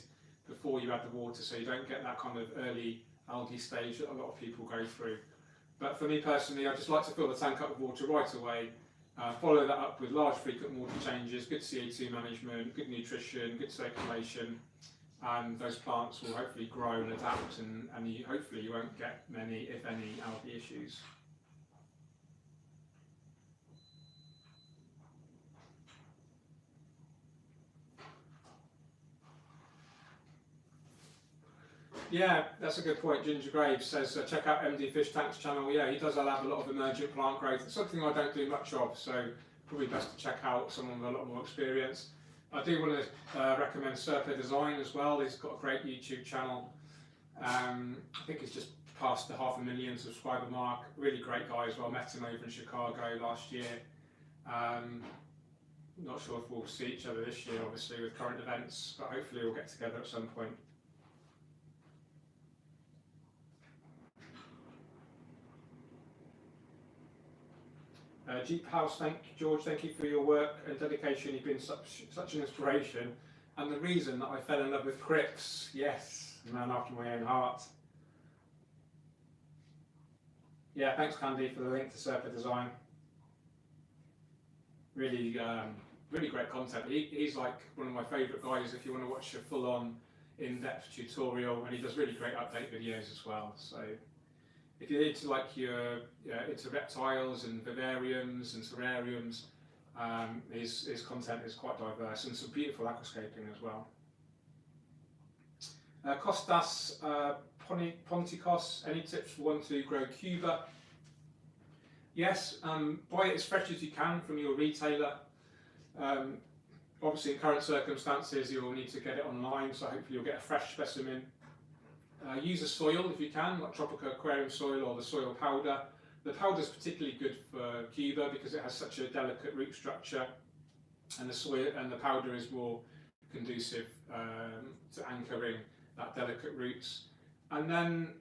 Speaker 1: before you add the water, so you don't get that kind of early algae stage that a lot of people go through. But for me personally, I just like to fill the tank up with water right away, follow that up with large frequent water changes, good CO2 management, good nutrition, good circulation, and those plants will hopefully grow and adapt, and hopefully you won't get many, if any, algae issues. Yeah, that's a good point. Ginger Graves says, check out MD Fish Tank's channel. Yeah, he does have a lot of emergent plant growth. It's something I don't do much of, so probably best to check out someone with a lot more experience. I do want to recommend Serpa Design as well. He's got a great YouTube channel. I think he's just passed the 500,000 subscriber mark. Really great guy as well. Met him over in Chicago last year. Not sure if we'll see each other this year, obviously, with current events, but hopefully we'll get together at some point. Jeep House, George, thank you for your work and dedication. You've been such an inspiration, and the reason that I fell in love with Crips. Yes, a man after my own heart. Yeah, thanks Candy for the link to Serpa Design. Really, really great content. He's like one of my favourite guys if you want to watch a full-on, in-depth tutorial, and he does really great update videos as well. So if you're into into reptiles and vivariums and terrariums, his content is quite diverse, and some beautiful aquascaping as well. Kostas Pontikos, any tips for one to grow Cuba? Yes, buy it as fresh as you can from your retailer. Obviously in current circumstances you'll need to get it online, so hopefully you'll get a fresh specimen. Use a soil if you can, like tropical aquarium soil or the soil powder. The powder is particularly good for Cuba because it has such a delicate root structure, and the soil and the powder is more conducive to anchoring that delicate roots. And then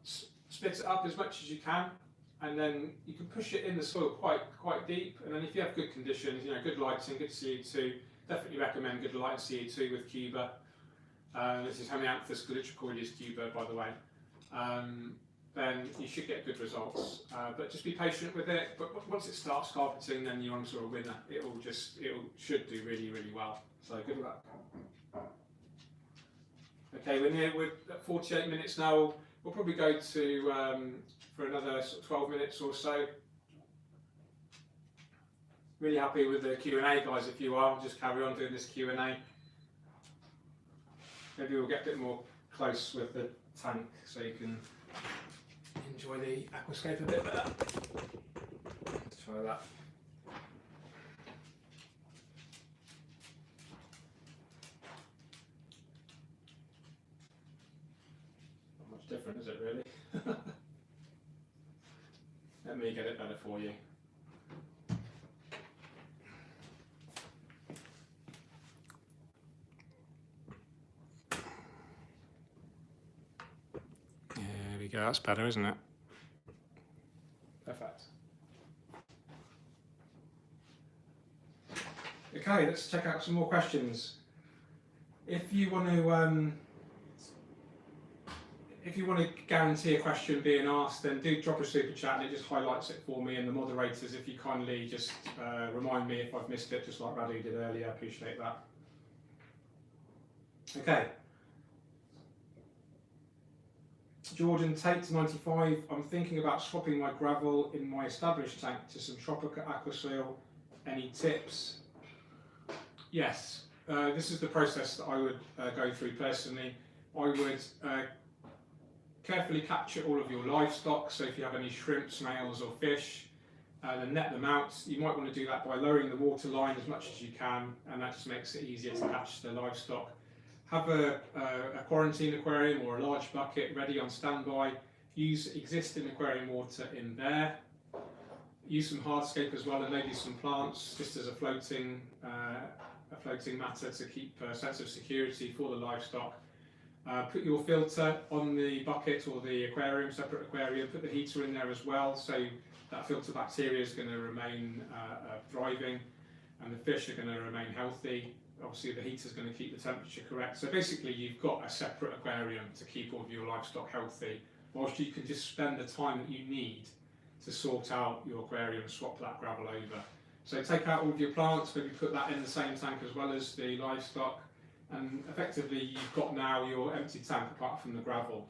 Speaker 1: split it up as much as you can, and then you can push it in the soil quite deep. And then if you have good conditions, good lighting, good CO2, definitely recommend good light and CO2 with Cuba. This is Hangout Glytricoides Cuba, by the way. Then you should get good results. But just be patient with it. But once it starts carpeting, then you're on to a winner. It should do really, really well. So good luck. Okay, we're at 48 minutes now. We'll probably go to for another sort of 12 minutes or so. Really happy with the Q&A, guys. If you are, just carry on doing this Q&A. Maybe we'll get a bit more close with the tank so you can enjoy the aquascape a bit better. Let's try that. Not much different, is it really? Let me get it better for you. Yeah, that's better, isn't it? Perfect. Okay, let's check out some more questions. If you want to guarantee a question being asked, then do drop a super chat, and it just highlights it for me and the moderators. If you kindly just remind me if I've missed it, just like Radu did earlier, I appreciate that. Okay. Jordan Tate 95, I'm thinking about swapping my gravel in my established tank to some tropical aqua soil. Any tips? Yes, this is the process that I would go through personally. I would carefully capture all of your livestock, so if you have any shrimp, snails or fish, and net them out. You might want to do that by lowering the water line as much as you can, and that just makes it easier to catch the livestock. Have a quarantine aquarium or a large bucket ready on standby. Use existing aquarium water in there. Use some hardscape as well, and maybe some plants just as a floating matter to keep a sense of security for the livestock. Put your filter on the bucket or the aquarium, separate aquarium. Put the heater in there as well, so that filter bacteria is going to remain thriving, and the fish are going to remain healthy. Obviously the heater is going to keep the temperature correct. So basically you've got a separate aquarium to keep all of your livestock healthy, whilst you can just spend the time that you need to sort out your aquarium and swap that gravel over. So take out all of your plants, maybe put that in the same tank as well as the livestock, and effectively you've got now your empty tank apart from the gravel.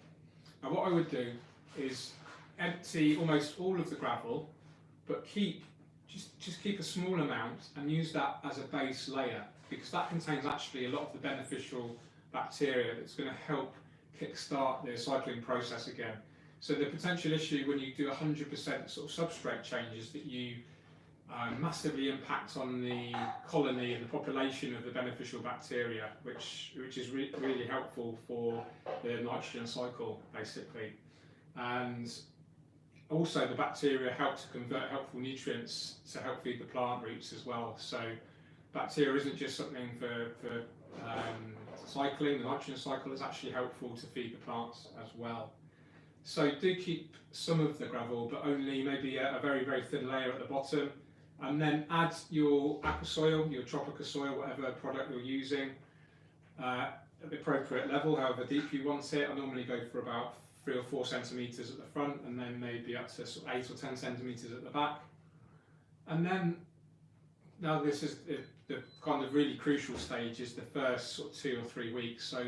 Speaker 1: Now what I would do is empty almost all of the gravel, but just keep a small amount and use that as a base layer, because that contains actually a lot of the beneficial bacteria that's going to help kickstart the cycling process again. So the potential issue when you do 100% sort of substrate change is that you massively impact on the colony and the population of the beneficial bacteria, which is really helpful for the nitrogen cycle basically. And also the bacteria help to convert helpful nutrients to help feed the plant roots as well. So bacteria isn't just something for cycling, the nitrogen cycle is actually helpful to feed the plants as well. So do keep some of the gravel, but only maybe a very, very thin layer at the bottom, and then add your aqua soil, your tropical soil, whatever product you're using, at the appropriate level, however deep you want it. I normally go for about 3 or 4 centimetres at the front, and then maybe up to sort of 8 or 10 centimetres at the back. And then, now this is the kind of really crucial stage, is the first sort of 2 or 3 weeks. So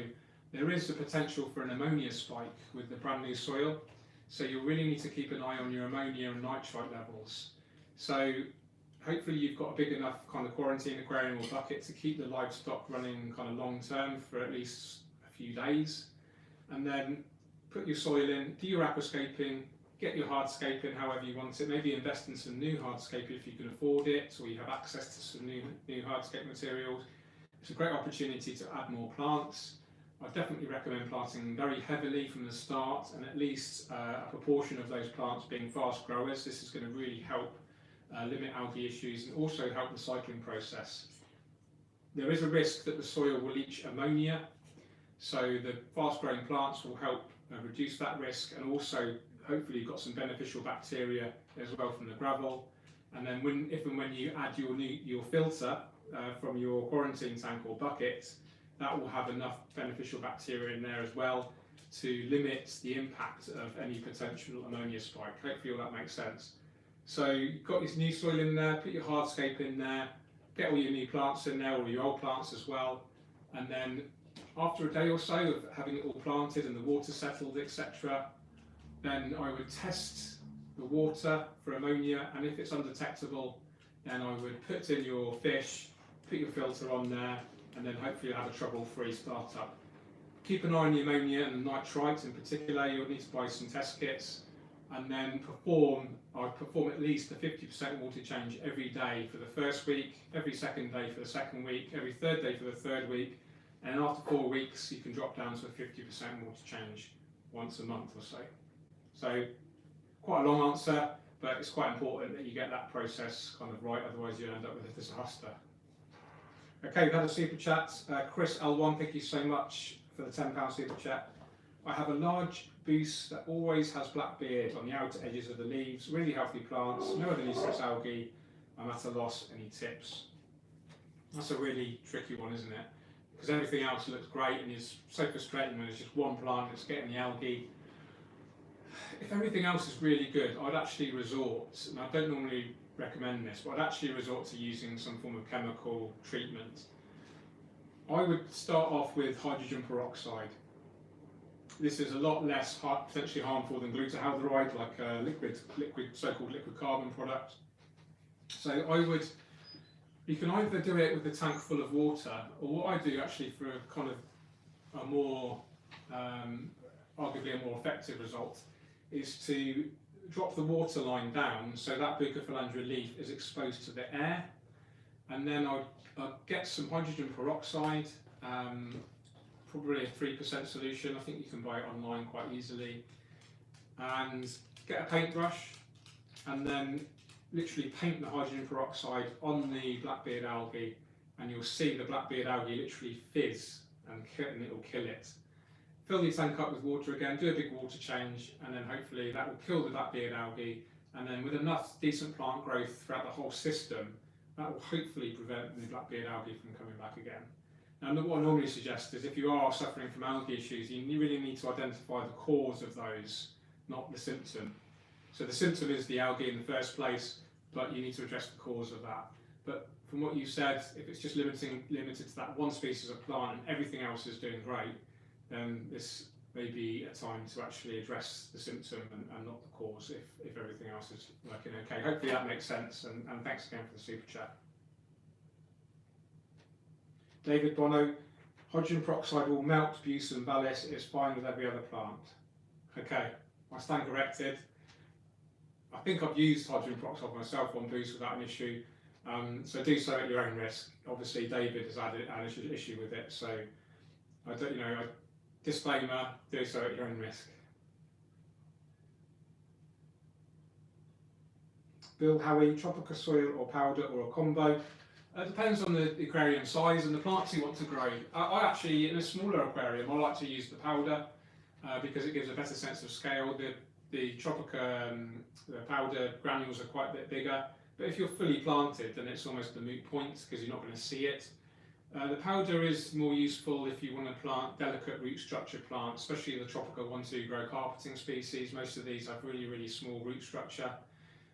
Speaker 1: there is the potential for an ammonia spike with the brand new soil. So you really need to keep an eye on your ammonia and nitrite levels. So hopefully you've got a big enough kind of quarantine aquarium or bucket to keep the livestock running kind of long term for at least a few days. And then put your soil in, do your aquascaping, get your hardscaping however you want it, maybe invest in some new hardscape if you can afford it, or you have access to some new hardscape materials. It's a great opportunity to add more plants. I definitely recommend planting very heavily from the start, and at least a proportion of those plants being fast growers. This is going to really help limit algae issues and also help the cycling process. There is a risk that the soil will leach ammonia, so the fast growing plants will help reduce that risk, and also hopefully you've got some beneficial bacteria as well from the gravel. And then if and when you add your filter from your quarantine tank or bucket, that will have enough beneficial bacteria in there as well to limit the impact of any potential ammonia spike. Hopefully all that makes sense. So you've got this new soil in there, put your hardscape in there, get all your new plants in there, or your old plants as well, and then after a day or so of having it all planted and the water settled, etc., then I would test the water for ammonia, and if it's undetectable, then I would put in your fish, put your filter on there, and then hopefully you'll have a trouble-free startup. Keep an eye on the ammonia and the nitrite in particular. You'll need to buy some test kits, and then I'd perform at least a 50% water change every day for the first week, every second day for the second week, every third day for the third week, and after 4 weeks you can drop down to a 50% water change once a month or so. So quite a long answer, but it's quite important that you get that process kind of right, otherwise you'll end up with a disaster. Okay, we've had a super chat. Chris L1, thank you so much for the £10 super chat. I have a large boost that always has black beard on the outer edges of the leaves, really healthy plants, no other nuisance algae. I'm at a loss, any tips? That's a really tricky one, isn't it? Because everything else looks great, and it's so frustrating when it's just one plant that's getting the algae. If everything else is really good, I'd actually resort, and I don't normally recommend this, but I'd actually resort to using some form of chemical treatment. I would start off with hydrogen peroxide. This is a lot less potentially harmful than glutaraldehyde, like a so-called liquid carbon product. So you can either do it with a tank full of water, or what I do actually for a kind of a more, arguably a more effective result, is to drop the water line down so that Bucophilandra leaf is exposed to the air, and then I'll get some hydrogen peroxide, probably a 3% solution. I think you can buy it online quite easily, and get a paintbrush and then literally paint the hydrogen peroxide on the blackbeard algae, and you'll see the blackbeard algae literally fizz and it will kill it. Fill the tank up with water again, do a big water change, and then hopefully that will kill the blackbeard algae, and then with enough decent plant growth throughout the whole system, that will hopefully prevent the blackbeard algae from coming back again. Now, what I normally suggest is if you are suffering from algae issues, you really need to identify the cause of those, not the symptom. So the symptom is the algae in the first place, but you need to address the cause of that. But from what you said, if it's just limited to that one species of plant and everything else is doing great, then this may be a time to actually address the symptom and not the cause if everything else is working okay. Hopefully that makes sense, and thanks again for the super chat. David Bono, hydrogen peroxide will melt Bucum vallis, it's fine with every other plant. Okay, I stand corrected. I think I've used hydrogen peroxide myself on Bucum without an issue, so do so at your own risk. Obviously David has had an issue with it, so I don't, disclaimer, do so at your own risk. Bill Howie, tropical soil or powder or a combo? It depends on the aquarium size and the plants you want to grow. I actually, in a smaller aquarium, I like to use the powder because it gives a better sense of scale. The Tropica, the powder granules are quite a bit bigger, but if you're fully planted, then it's almost a moot point because you're not going to see it. The powder is more useful if you want to plant delicate root structure plants, especially the Tropica 1-2 grow carpeting species. Most of these have really, really small root structure.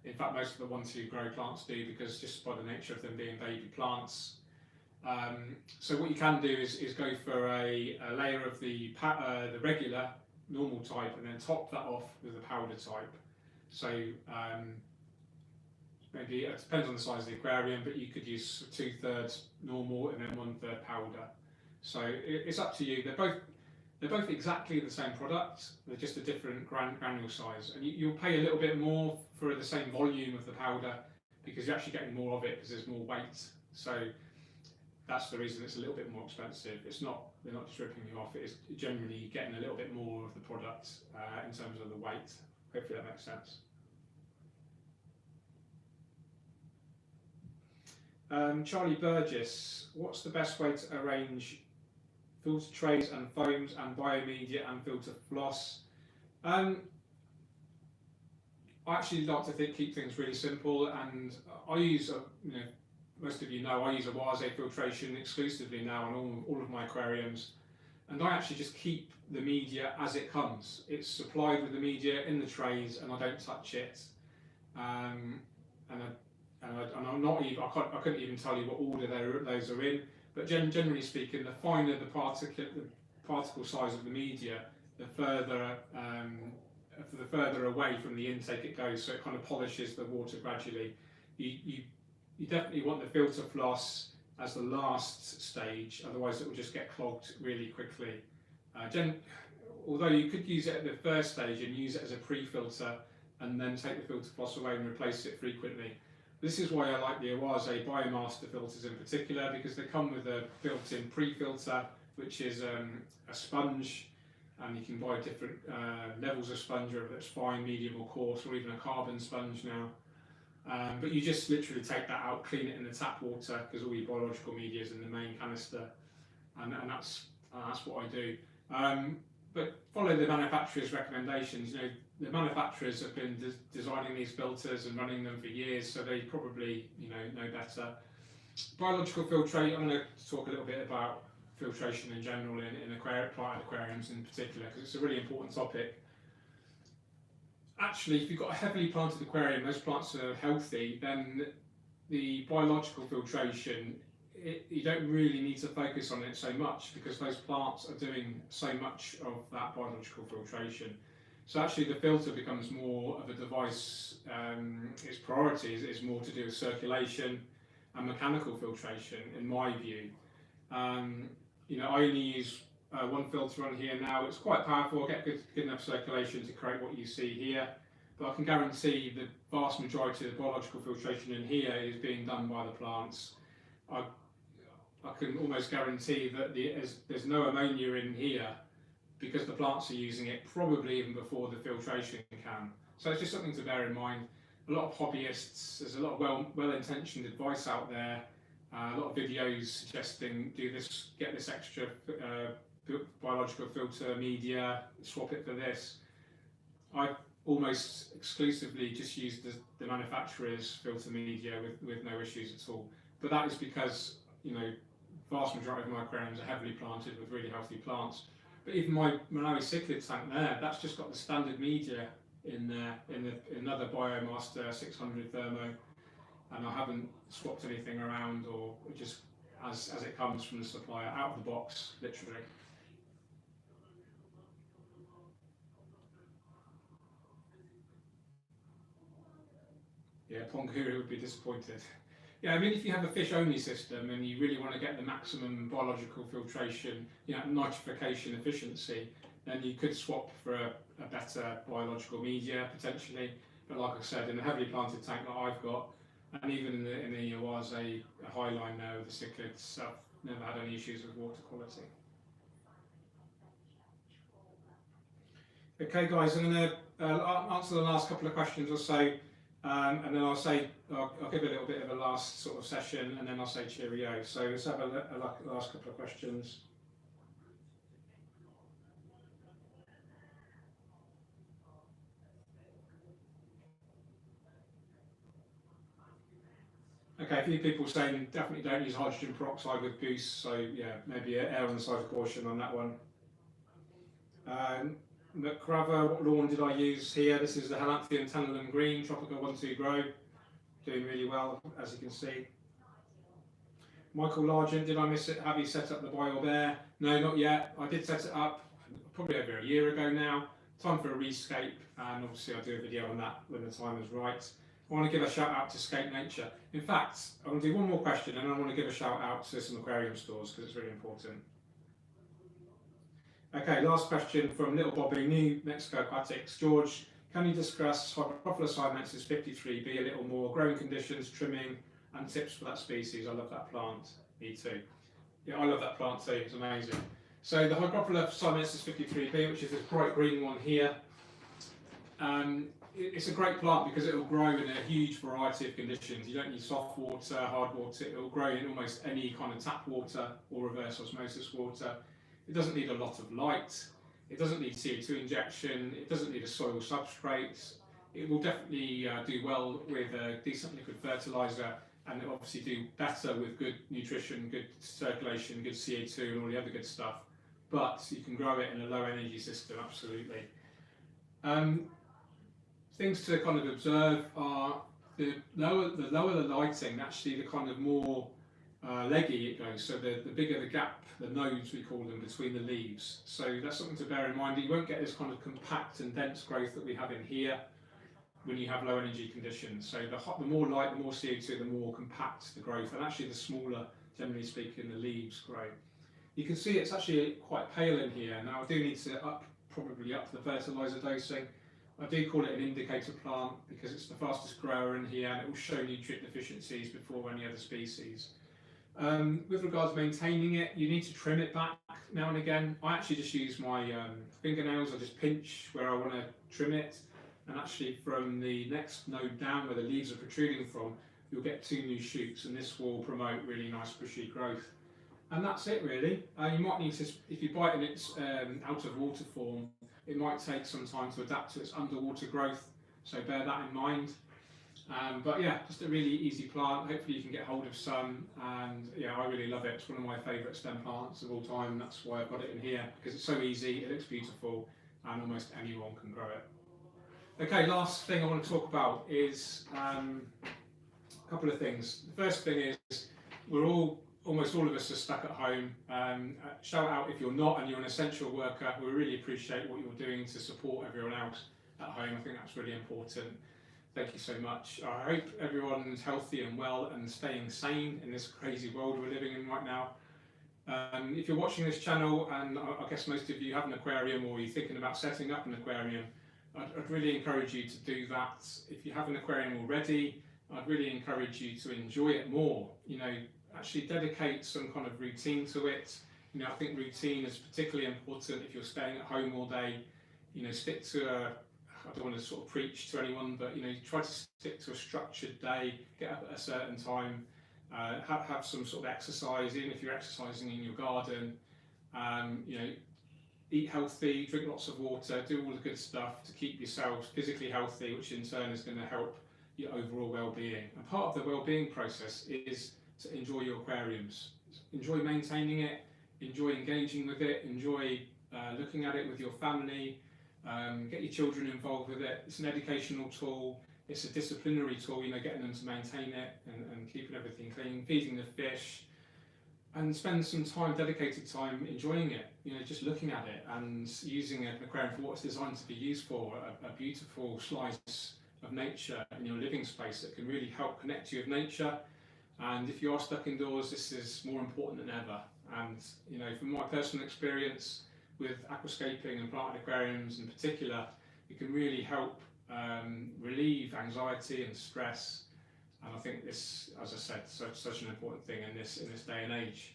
Speaker 1: In fact, most of the 1-2 grow plants do, because just by the nature of them being baby plants. So what you can do is go for a layer of the regular normal type and then top that off with the powder type. So maybe it depends on the size of the aquarium, but you could use 2/3 normal and then 1/3 powder. So it's up to you. They're both exactly the same product, they're just a different granule size. And you'll pay a little bit more for the same volume of the powder because you're actually getting more of it because there's more weight. So that's the reason it's a little bit more expensive. They're not just ripping you off, it is generally getting a little bit more of the product in terms of the weight. Hopefully that makes sense. Charlie Burgess, what's the best way to arrange filter trays and foams and biomedia and filter floss? I actually like to keep things really simple, and I use, most of you know, I use a Wase filtration exclusively now on all of my aquariums, and I actually just keep the media as it comes. It's supplied with the media in the trays, and I don't touch it. And I'm not even, I couldn't even tell you what order those are in. But generally speaking, the finer the particle size of the media, the further away from the intake it goes, so it kind of polishes the water gradually. You definitely want the filter floss as the last stage, otherwise it will just get clogged really quickly. Although you could use it at the first stage and use it as a pre-filter and then take the filter floss away and replace it frequently. This is why I like the Wase Biomaster filters in particular, because they come with a built-in pre-filter, which is a sponge, and you can buy different levels of sponge, whether it's fine, medium or coarse, or even a carbon sponge now. But you just literally take that out, clean it in the tap water, because all your biological media is in the main canister, and that's what I do. But follow the manufacturer's recommendations. The manufacturers have been designing these filters and running them for years, so they probably know better. Biological filtration, I'm going to talk a little bit about filtration in general in aquariums in particular, because it's a really important topic. Actually, if you've got a heavily planted aquarium, those plants are healthy, then the biological filtration, you don't really need to focus on it so much, because those plants are doing so much of that biological filtration. So actually the filter becomes more of a device, its priority is more to do with circulation and mechanical filtration, in my view. I only use one filter on here now. It's quite powerful, I get good enough circulation to create what you see here, but I can guarantee the vast majority of the biological filtration in here is being done by the plants. I can almost guarantee that there's no ammonia in here because the plants are using it probably even before the filtration can. So it's just something to bear in mind. A lot of hobbyists, there's a lot of well-intentioned advice out there, a lot of videos suggesting do this, get this extra biological filter media, swap it for this. I almost exclusively just use the manufacturer's filter media with no issues at all. But that is because, you know, vast majority of my aquariums are heavily planted with really healthy plants. But even my Malawi cichlid tank there, that's just got the standard media in there, in another Biomaster 600 thermo, and I haven't swapped anything around, or just as it comes from the supplier, out of the box, literally. Yeah, Ponguru would be disappointed. Yeah, I mean, if you have a fish-only system and you really want to get the maximum biological filtration, you know, nitrification efficiency, then you could swap for a better biological media potentially. But like I said, in the heavily planted tank that I've got, and even in the was a highline there with the cichlids, I've never had any issues with water quality. Okay, guys, I'm going to answer the last couple of questions or so. And then I'll give a little bit of a last sort of session, and then I'll say cheerio. So let's have a last couple of questions. Okay, a few people saying definitely don't use hydrogen peroxide with boost, so yeah, maybe err on the side of caution on that one. McCraver, what lawn did I use here? This is the Halanthian Tantalum Green, Tropical 1-2 Grow. Doing really well, as you can see. Michael Largent, did I miss it? Have you set up the Bio Bear? No, not yet. I did set it up probably over a year ago now. Time for a rescape, and obviously I'll do a video on that when the time is right. I want to give a shout out to Scape Nature. In fact, I want to do one more question, and I want to give a shout out to some aquarium stores because it's really important. Okay, last question from Little Bobby, New Mexico Aquatics. George, can you discuss Hydrophilus siamensis 53B a little more? Growing conditions, trimming, and tips for that species. I love that plant. Me too. Yeah, I love that plant too. It's amazing. So the Hydrophilus siamensis 53B, which is this bright green one here, it's a great plant because it will grow in a huge variety of conditions. You don't need soft water, hard water. It will grow in almost any kind of tap water or reverse osmosis water. It doesn't need a lot of light. It doesn't need CO2 injection. It doesn't need a soil substrate. It will definitely do well with a decent liquid fertiliser, and it will obviously do better with good nutrition, good circulation, good CO2 and all the other good stuff. But you can grow it in a low energy system, absolutely. Things to kind of observe are the lower the lighting, actually the kind of more leggy it goes, so the bigger the gap, the nodes we call them, between the leaves. So that's something to bear in mind. You won't get this kind of compact and dense growth that we have in here when you have low energy conditions. So the more light, the more CO2, the more compact the growth, and actually the smaller, generally speaking, the leaves grow. You can see it's actually quite pale in here. Now I do need to probably up the fertiliser dosing. I do call it an indicator plant because it's the fastest grower in here, and it will show nutrient deficiencies before any other species. With regards to maintaining it, you need to trim it back now and again. I actually just use my fingernails. I just pinch where I want to trim it, and actually from the next node down where the leaves are protruding from, you'll get 2 new shoots, and this will promote really nice bushy growth. And that's it really. You might need to, if you buy it in its out of water form, it might take some time to adapt to its underwater growth, so bear that in mind. But yeah, just a really easy plant. Hopefully you can get hold of some, and yeah, I really love it. It's one of my favourite stem plants of all time. That's why I've got it in here, because it's so easy, it looks beautiful, and almost anyone can grow it. Okay, last thing I want to talk about is a couple of things. The first thing is almost all of us are stuck at home. Shout out if you're not and you're an essential worker. We really appreciate what you're doing to support everyone else at home. I think that's really important. Thank you so much. I hope everyone's healthy and well and staying sane in this crazy world we're living in right now. If you're watching this channel, and I guess most of you have an aquarium or you're thinking about setting up an aquarium, I'd really encourage you to do that. If you have an aquarium already, I'd really encourage you to enjoy it more. You know, actually dedicate some kind of routine to it. You know, I think routine is particularly important if you're staying at home all day. You know, stick to I don't want to sort of preach to anyone, but you know, try to stick to a structured day, get up at a certain time, have some sort of exercise, even if you're exercising in your garden. You know, eat healthy, drink lots of water, do all the good stuff to keep yourselves physically healthy, which in turn is going to help your overall well-being. And part of the well-being process is to enjoy your aquariums. Enjoy maintaining it, enjoy engaging with it, enjoy looking at it with your family, get your children involved with it. It's an educational tool, it's a disciplinary tool, you know, getting them to maintain it and keeping everything clean, feeding the fish, and spend some time, dedicated time, enjoying it, you know, just looking at it and using an aquarium for what it's designed to be used for, a beautiful slice of nature in your living space that can really help connect you with nature. And if you are stuck indoors, this is more important than ever. And you know, from my personal experience with aquascaping and planted aquariums in particular, it can really help relieve anxiety and stress. And I think this, as I said, such an important thing in this day and age.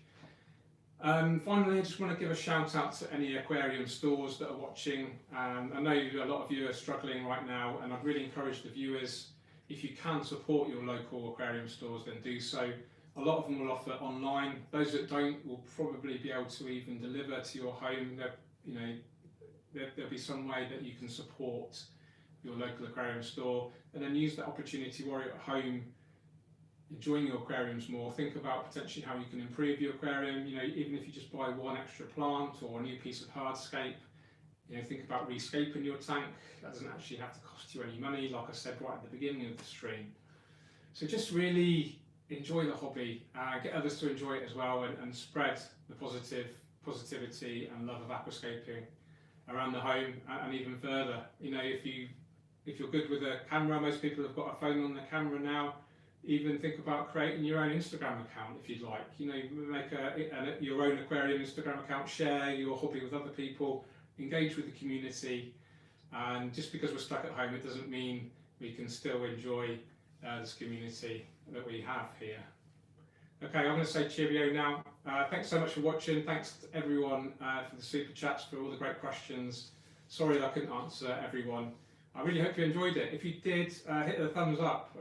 Speaker 1: Finally, I just want to give a shout out to any aquarium stores that are watching. I know a lot of you are struggling right now, and I'd really encourage the viewers, if you can support your local aquarium stores, then do so. A lot of them will offer online. Those that don't will probably be able to even deliver to your home. You know, there'll be some way that you can support your local aquarium store, and then use that opportunity while you're at home enjoying your aquariums more. Think about potentially how you can improve your aquarium. You know, even if you just buy one extra plant or a new piece of hardscape, you know, think about rescaping your tank. That doesn't actually have to cost you any money, like I said right at the beginning of the stream. So just really enjoy the hobby, get others to enjoy it as well, and spread the positivity and love of aquascaping around the home and even further. You know, if you're good with a camera, most people have got a phone on the camera now. Even think about creating your own Instagram account if you'd like. You know, make your own aquarium Instagram account, share your hobby with other people, engage with the community. And just because we're stuck at home, it doesn't mean we can still enjoy this community that we have here. Okay, I'm going to say cheerio now. Thanks so much for watching. Thanks to everyone for the super chats, for all the great questions. Sorry that I couldn't answer everyone. I really hope you enjoyed it. If you did, hit the thumbs up.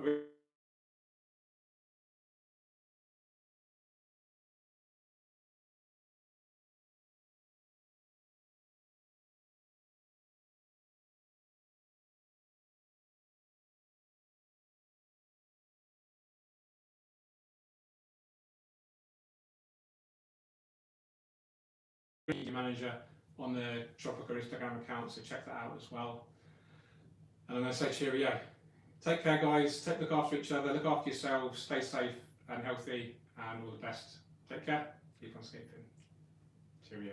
Speaker 1: Media manager on the Tropical Instagram account, so check that out as well. And I'm going to say cheerio. Take care, guys. Look after each other, look after yourselves, stay safe and healthy, and all the best. Take care. Keep on scaping. Cheerio.